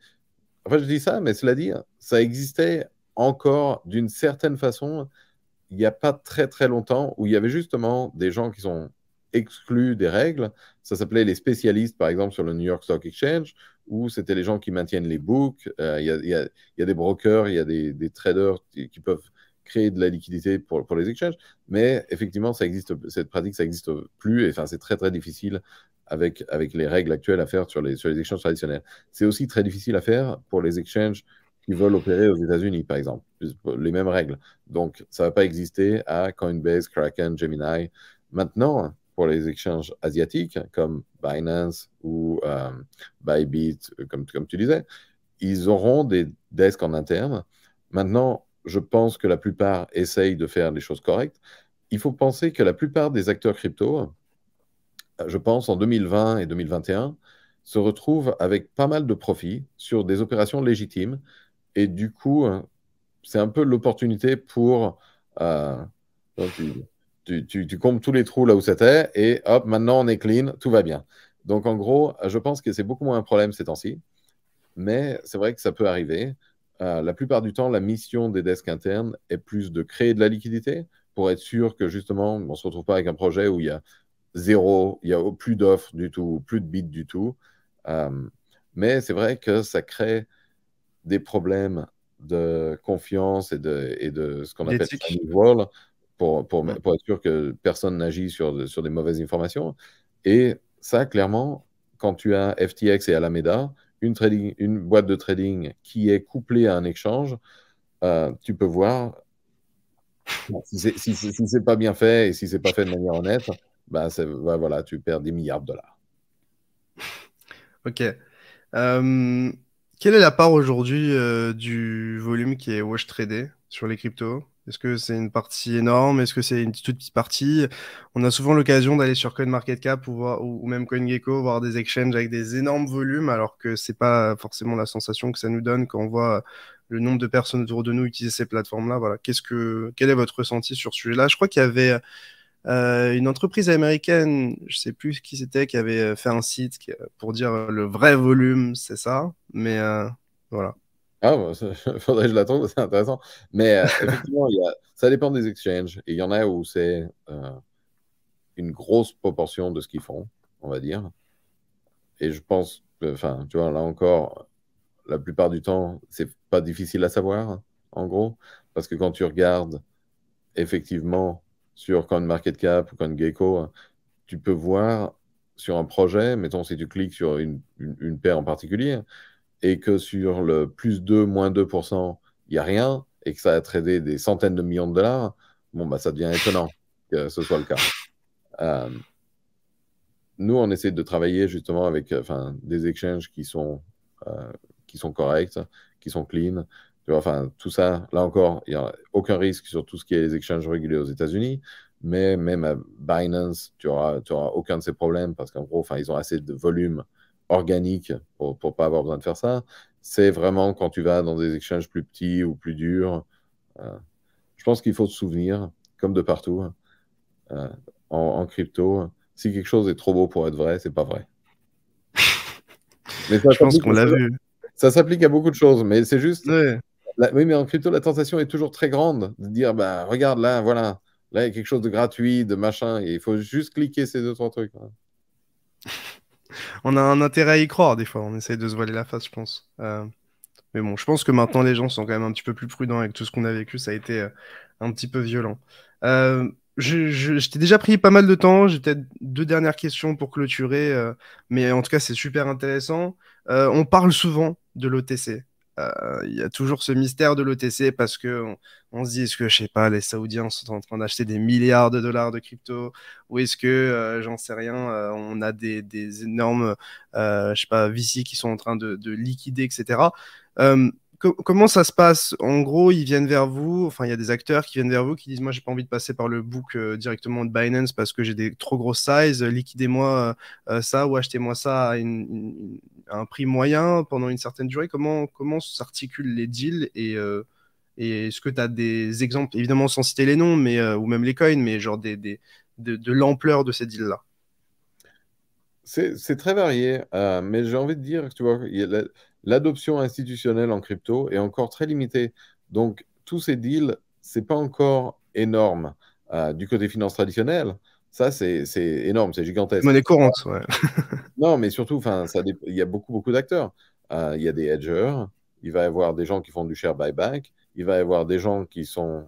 enfin, je dis ça, mais cela dit, ça existait encore d'une certaine façon il n'y a pas très très longtemps où il y avait justement des gens qui sont exclus des règles. Ça s'appelait les spécialistes, par exemple, sur le New York Stock Exchange, où c'était les gens qui maintiennent les books. Il y a des brokers, il y a des traders qui peuvent créer de la liquidité pour les exchanges. Mais effectivement, ça existe, cette pratique, ça n'existe plus. Et enfin, c'est très très difficile avec les règles actuelles à faire sur les exchanges traditionnels. C'est aussi très difficile à faire pour les exchanges qui veulent opérer aux États-Unis, par exemple. Les mêmes règles. Donc, ça ne va pas exister à Coinbase, Kraken, Gemini. Maintenant, pour les exchanges asiatiques comme Binance ou Bybit, comme tu disais, ils auront des desks en interne. Maintenant, je pense que la plupart essayent de faire les choses correctes. Il faut penser que la plupart des acteurs crypto, je pense en 2020 et 2021, se retrouvent avec pas mal de profits sur des opérations légitimes. Et du coup, c'est un peu l'opportunité pour... euh, donc tu combes tous les trous là où c'était et hop, maintenant on est clean, tout va bien. Donc en gros, je pense que c'est beaucoup moins un problème ces temps-ci, mais c'est vrai que ça peut arriver. La plupart du temps, la mission des desks internes est plus de créer de la liquidité pour être sûr que justement, on ne se retrouve pas avec un projet où il y a zéro, il n'y a plus d'offres du tout, plus de bits du tout. Euh, mais c'est vrai que ça crée des problèmes de confiance et de ce qu'on appelle D'éthique. Chinese Wall Mm. pour être sûr que personne n'agit sur des mauvaises informations. Et ça, clairement, quand tu as FTX et Alameda, une boîte de trading qui est couplée à un échange, tu peux voir si c'est pas bien fait et si c'est pas fait de manière honnête, bah, voilà, tu perds des milliards de dollars. Ok. Euh, Quelle est la part aujourd'hui du volume qui est wash tradé sur les cryptos? Est-ce que c'est une partie énorme? Est-ce que c'est une toute petite partie? On a souvent l'occasion d'aller sur CoinMarketCap ou même CoinGecko, voir des exchanges avec des énormes volumes, alors que c'est pas forcément la sensation que ça nous donne quand on voit le nombre de personnes autour de nous utiliser ces plateformes-là. Voilà. Quel est votre ressenti sur ce sujet-là? Je crois qu'il y avait une entreprise américaine, je sais plus qui c'était, qui avait fait un site pour dire le vrai volume, c'est ça. Mais voilà. Ah, bah, faudrait que je la trouve, c'est intéressant. Mais effectivement, ça dépend des exchanges. Et il y en a où c'est une grosse proportion de ce qu'ils font, on va dire. Et je pense, enfin, tu vois, là encore, la plupart du temps, c'est pas difficile à savoir, en gros, parce que quand tu regardes effectivement sur CoinMarketCap ou CoinGecko, tu peux voir sur un projet, mettons si tu cliques sur une paire en particulier, et que sur le plus 2, moins 2%, il n'y a rien, et que ça a tradé des centaines de millions de dollars, bon, bah, ça devient étonnant que ce soit le cas. Euh, Nous, on essaie de travailler justement avec enfin, des exchanges qui sont corrects, qui sont clean. Tu vois, enfin, tout ça, là encore, il n'y a aucun risque sur tout ce qui est les exchanges régulés aux États-Unis. Mais même à Binance, tu auras aucun de ces problèmes parce qu'en gros, enfin, ils ont assez de volume organique pour ne pas avoir besoin de faire ça. C'est vraiment quand tu vas dans des exchanges plus petits ou plus durs. euh, je pense qu'il faut se souvenir, comme de partout, euh, en crypto, si quelque chose est trop beau pour être vrai, c'est pas vrai. Mais Je pense qu'on l'a vu. ça s'applique à beaucoup de choses, mais c'est juste, Ouais. oui, mais en crypto, la tentation est toujours très grande de dire, bah, regarde là, voilà, là, il y a quelque chose de gratuit, de machin, et il faut juste cliquer ces deux, trois trucs, hein. On a un intérêt à y croire des fois, on essaye de se voiler la face, je pense. Mais bon, je pense que maintenant les gens sont quand même un petit peu plus prudents avec tout ce qu'on a vécu, ça a été un petit peu violent. Euh, je t'ai déjà pris pas mal de temps, j'ai peut-être deux dernières questions pour clôturer, mais en tout cas c'est super intéressant. On parle souvent de l'OTC. Il y a toujours ce mystère de l'OTC parce que on se dit, est-ce que, je sais pas, les Saoudiens sont en train d'acheter des milliards de dollars de crypto, ou est-ce que, j'en sais rien, on a des énormes, je sais pas, VC qui sont en train de liquider, etc. Euh, comment ça se passe? En gros, ils viennent vers vous, enfin, il y a des acteurs qui viennent vers vous qui disent, moi, j'ai pas envie de passer par le book directement de Binance parce que j'ai des trop grosses sizes, liquidez-moi ça ou achetez-moi ça à à un prix moyen pendant une certaine durée. Comment s'articulent les deals et est-ce que tu as des exemples, évidemment sans citer les noms, mais, ou même les coins, mais genre de l'ampleur de ces deals-là? C'est très varié, mais j'ai envie de dire que tu vois, l'adoption institutionnelle en crypto est encore très limitée. Donc, tous ces deals, c'est pas encore énorme. Du côté finance traditionnelle, ça, c'est énorme, c'est gigantesque. Monnaie courante, ouais. Non, mais surtout, enfin, il y a beaucoup d'acteurs. Il y a des hedgers, il va y avoir des gens qui font du share buyback, il va y avoir des gens qui sont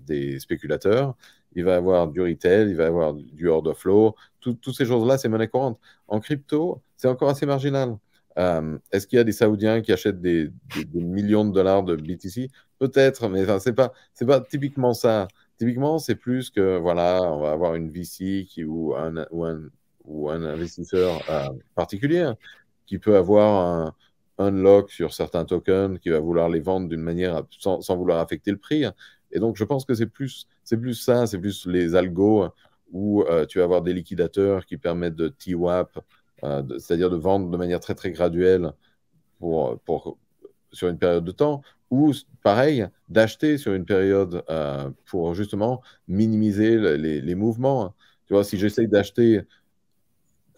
des spéculateurs, il va y avoir du retail, il va y avoir du order flow. Toutes ces choses-là, c'est monnaie courante. En crypto, c'est encore assez marginal. Est-ce qu'il y a des Saoudiens qui achètent des millions de dollars de BTC? Peut-être, mais enfin, c'est pas typiquement ça. Typiquement, c'est plus que, voilà, on va avoir une VC ou un investisseur particulier qui peut avoir un unlock sur certains tokens, qui va vouloir les vendre d'une manière sans vouloir affecter le prix. Et donc, je pense que c'est plus ça, c'est plus les algos où tu vas avoir des liquidateurs qui permettent de TWAP, c'est-à-dire de vendre de manière très, très graduelle sur une période de temps, ou pareil, d'acheter sur une période pour justement minimiser les mouvements. Tu vois, si j'essaye d'acheter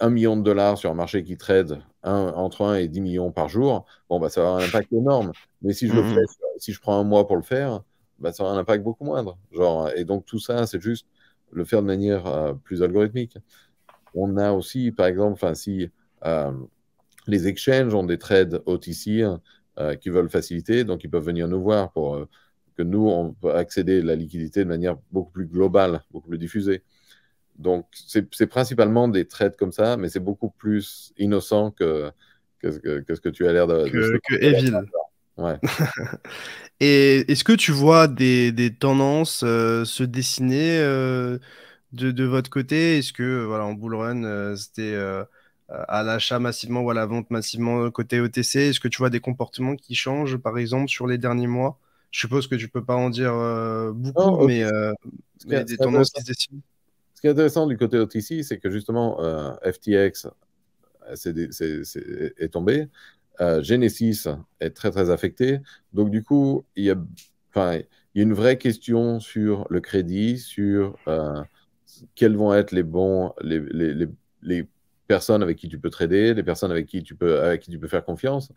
1 million de dollars sur un marché qui trade entre 1 et 10 millions par jour, bon, bah, ça va avoir un impact énorme. Mais si je le fais, Mhm. si je prends un mois pour le faire, bah, ça aura un impact beaucoup moindre. Genre, et donc tout ça, c'est juste le faire de manière plus algorithmique. On a aussi, par exemple, si euh, les exchanges ont des trades OTC qui veulent faciliter, donc ils peuvent venir nous voir pour que nous, on peut accéder à la liquidité de manière beaucoup plus globale, beaucoup plus diffusée. Donc, c'est principalement des trades comme ça, mais c'est beaucoup plus innocent que ce que tu as l'air de ce que Que tu as l'air Evil. de- Ouais. Et est-ce que tu vois des tendances se dessiner de votre côté? Est-ce que voilà, en bull run, c'était à l'achat massivement ou à la vente massivement côté OTC? Est-ce que tu vois des comportements qui changent, par exemple, sur les derniers mois? Je suppose que tu peux pas en dire beaucoup, Non, OTC, mais des ce qui est tendances qui intéressant, se dessinent. ce qui est intéressant du côté OTC, c'est que justement, FTX est tombé. Genesis est très, très affecté. Donc, du coup, enfin, il y a une vraie question sur le crédit, sur quels vont être les personnes avec qui tu peux trader, les personnes avec qui tu peux faire confiance.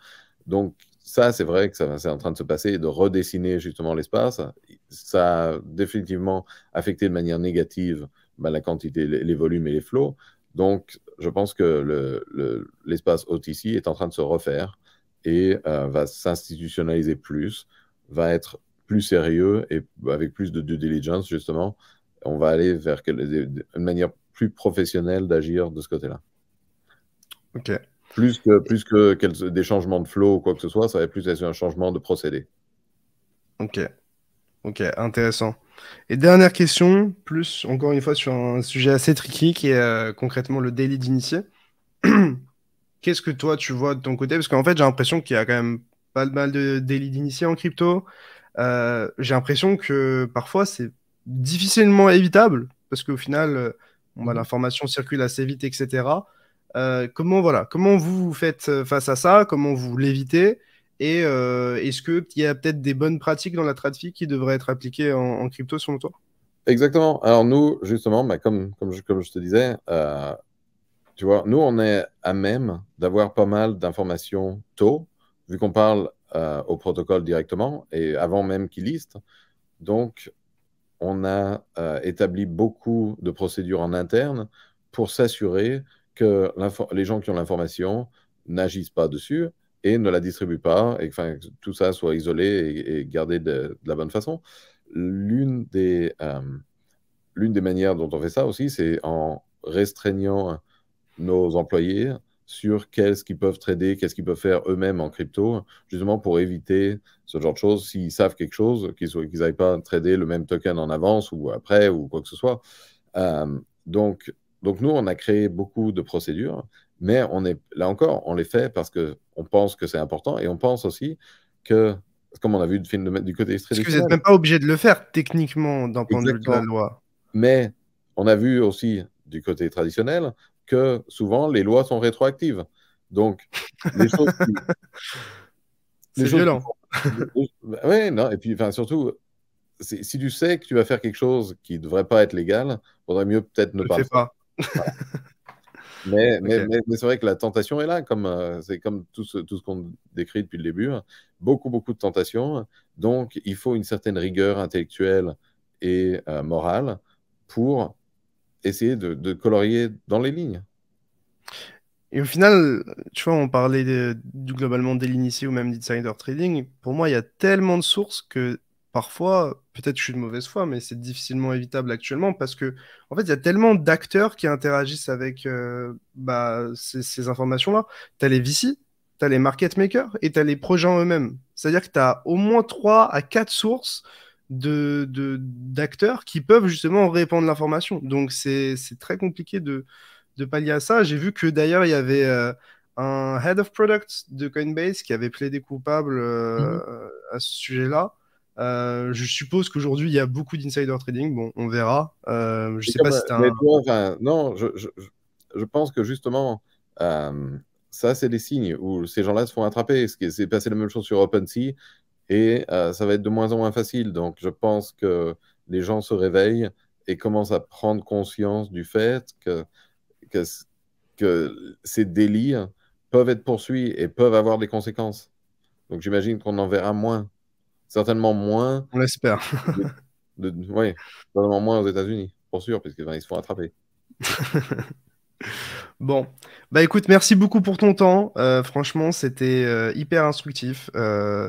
Donc, ça, c'est vrai que c'est en train de se passer et de redessiner justement l'espace. Ça a définitivement affecté de manière négative la quantité, les volumes et les flots. Donc, je pense que l'espace OTC est en train de se refaire et va s'institutionnaliser plus, va être plus sérieux et avec plus de due diligence, justement. On va aller vers une manière plus professionnelle d'agir de ce côté-là. Ok, Plus que des changements de flow ou quoi que ce soit, ça va plus être un changement de procédé. ok, ok, intéressant. Et dernière question, plus encore une fois sur un sujet assez tricky qui est concrètement le daily d'initié. Qu'est-ce que toi tu vois de ton côté? Parce qu'en fait, j'ai l'impression qu'il y a quand même pas mal de délits d'initiés en crypto. J'ai l'impression que parfois c'est difficilement évitable parce qu'au final, bon, bah, Mhm. l'information circule assez vite, etc. Comment vous faites face à ça? Comment vous l'évitez? Et est-ce qu'il y a peut-être des bonnes pratiques dans la TradFi qui devraient être appliquées en crypto selon toi? Exactement. Alors nous, justement, comme je te disais, tu vois, nous, on est à même d'avoir pas mal d'informations tôt, vu qu'on parle au protocole directement et avant même qu'il liste. Donc, on a établi beaucoup de procédures en interne pour s'assurer que les gens qui ont l'information n'agissent pas dessus et ne la distribuent pas, et que tout ça soit isolé et gardé de la bonne façon. L'une des, l'une des manières dont on fait ça aussi, c'est en restreignant nos employés sur qu'est-ce qu'ils peuvent trader, qu'est-ce qu'ils peuvent faire eux-mêmes en crypto, justement pour éviter ce genre de choses. S'ils savent quelque chose, qu'ils n'aillent pas trader le même token en avance ou après ou quoi que ce soit. Donc nous, on a créé beaucoup de procédures, mais là encore, on les fait parce qu'on pense que c'est important et on pense aussi que, comme on a vu du film du côté Parce que vous n'êtes traditionnel, même pas obligé de le faire techniquement d'un point de vue de la exactement. loi. Mais on a vu aussi du côté traditionnel que souvent les lois sont rétroactives. Donc, les choses qui, les C'est choses qui violent. ouais, non, et puis surtout, si tu sais que tu vas faire quelque chose qui ne devrait pas être légal, il vaudrait mieux peut-être ne Je le pas le fais faire. pas. Voilà. Mais, mais, Ok. mais, mais c'est vrai que la tentation est là, c'est comme tout ce qu'on décrit depuis le début, hein. Beaucoup, beaucoup de tentations. Donc, il faut une certaine rigueur intellectuelle et morale pour essayer de colorier dans les lignes. Et au final, tu vois, on parlait globalement de l'initié ou même d'insider trading. Pour moi, il y a tellement de sources que parfois, peut-être que je suis de mauvaise foi, mais c'est difficilement évitable actuellement parce que, en fait, il y a tellement d'acteurs qui interagissent avec ces informations-là. Tu as les VC, tu as les market makers et tu as les projets en eux-mêmes. C'est-à-dire que tu as au moins 3 à 4 sources d'acteurs qui peuvent justement répandre l'information. Donc, c'est très compliqué de pallier à ça. J'ai vu que d'ailleurs, il y avait un head of product de Coinbase qui avait plaidé coupable Mhm. à ce sujet-là. Je suppose qu'aujourd'hui, il y a beaucoup d'insider trading. Bon, on verra. Je sais pas si c'était Mais un. tu vois, non, je pense que justement, euh, ça, c'est des signes où ces gens-là se font attraper. C'est passé la même chose sur OpenSea et ça va être de moins en moins facile. Donc, je pense que les gens se réveillent et commencent à prendre conscience du fait que, que ces délits peuvent être poursuivis et peuvent avoir des conséquences. Donc, j'imagine qu'on en verra moins, certainement moins, On l'espère. oui, certainement moins aux États-Unis, pour sûr, puisqu'ils ils se font attraper. Bon, bah écoute, merci beaucoup pour ton temps. Franchement, c'était hyper instructif.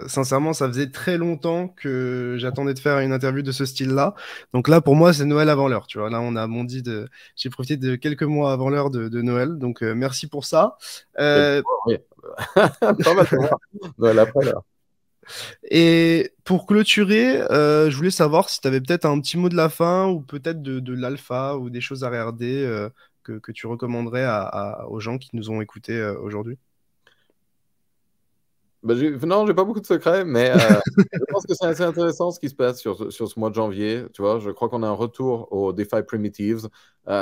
Sincèrement, ça faisait très longtemps que j'attendais de faire une interview de ce style-là. Donc là, pour moi, c'est Noël avant l'heure. Tu vois, là, on a bondi de. J'ai profité de quelques mois avant l'heure de Noël. Donc merci pour ça. Quelques Euh, mois, oui. Pas mal de mois. Noël après, là. et pour clôturer, je voulais savoir si tu avais peut-être un petit mot de la fin ou peut-être de l'alpha ou des choses à regarder que tu recommanderais aux gens qui nous ont écoutés aujourd'hui. Ben, non, j'ai pas beaucoup de secrets, mais je pense que c'est assez intéressant ce qui se passe sur ce mois de janvier. Tu vois, je crois qu'on a un retour aux DeFi Primitives.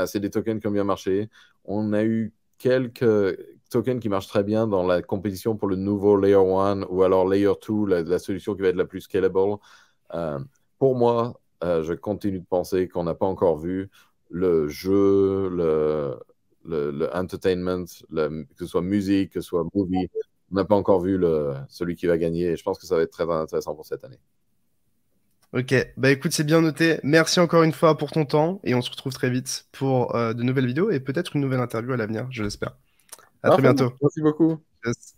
C'est des tokens qui ont bien marché. On a eu quelques tokens qui marchent très bien dans la compétition pour le nouveau Layer 1 ou alors Layer 2, la solution qui va être la plus scalable. Euh, pour moi, je continue de penser qu'on n'a pas encore vu le jeu, le entertainment, que ce soit musique, que ce soit movie. On n'a pas encore vu celui qui va gagner et je pense que ça va être très intéressant pour cette année. Ok, bah écoute, c'est bien noté. Merci encore une fois pour ton temps et on se retrouve très vite pour de nouvelles vidéos et peut-être une nouvelle interview à l'avenir, je l'espère. À très Parfait, bientôt. merci beaucoup. Yes.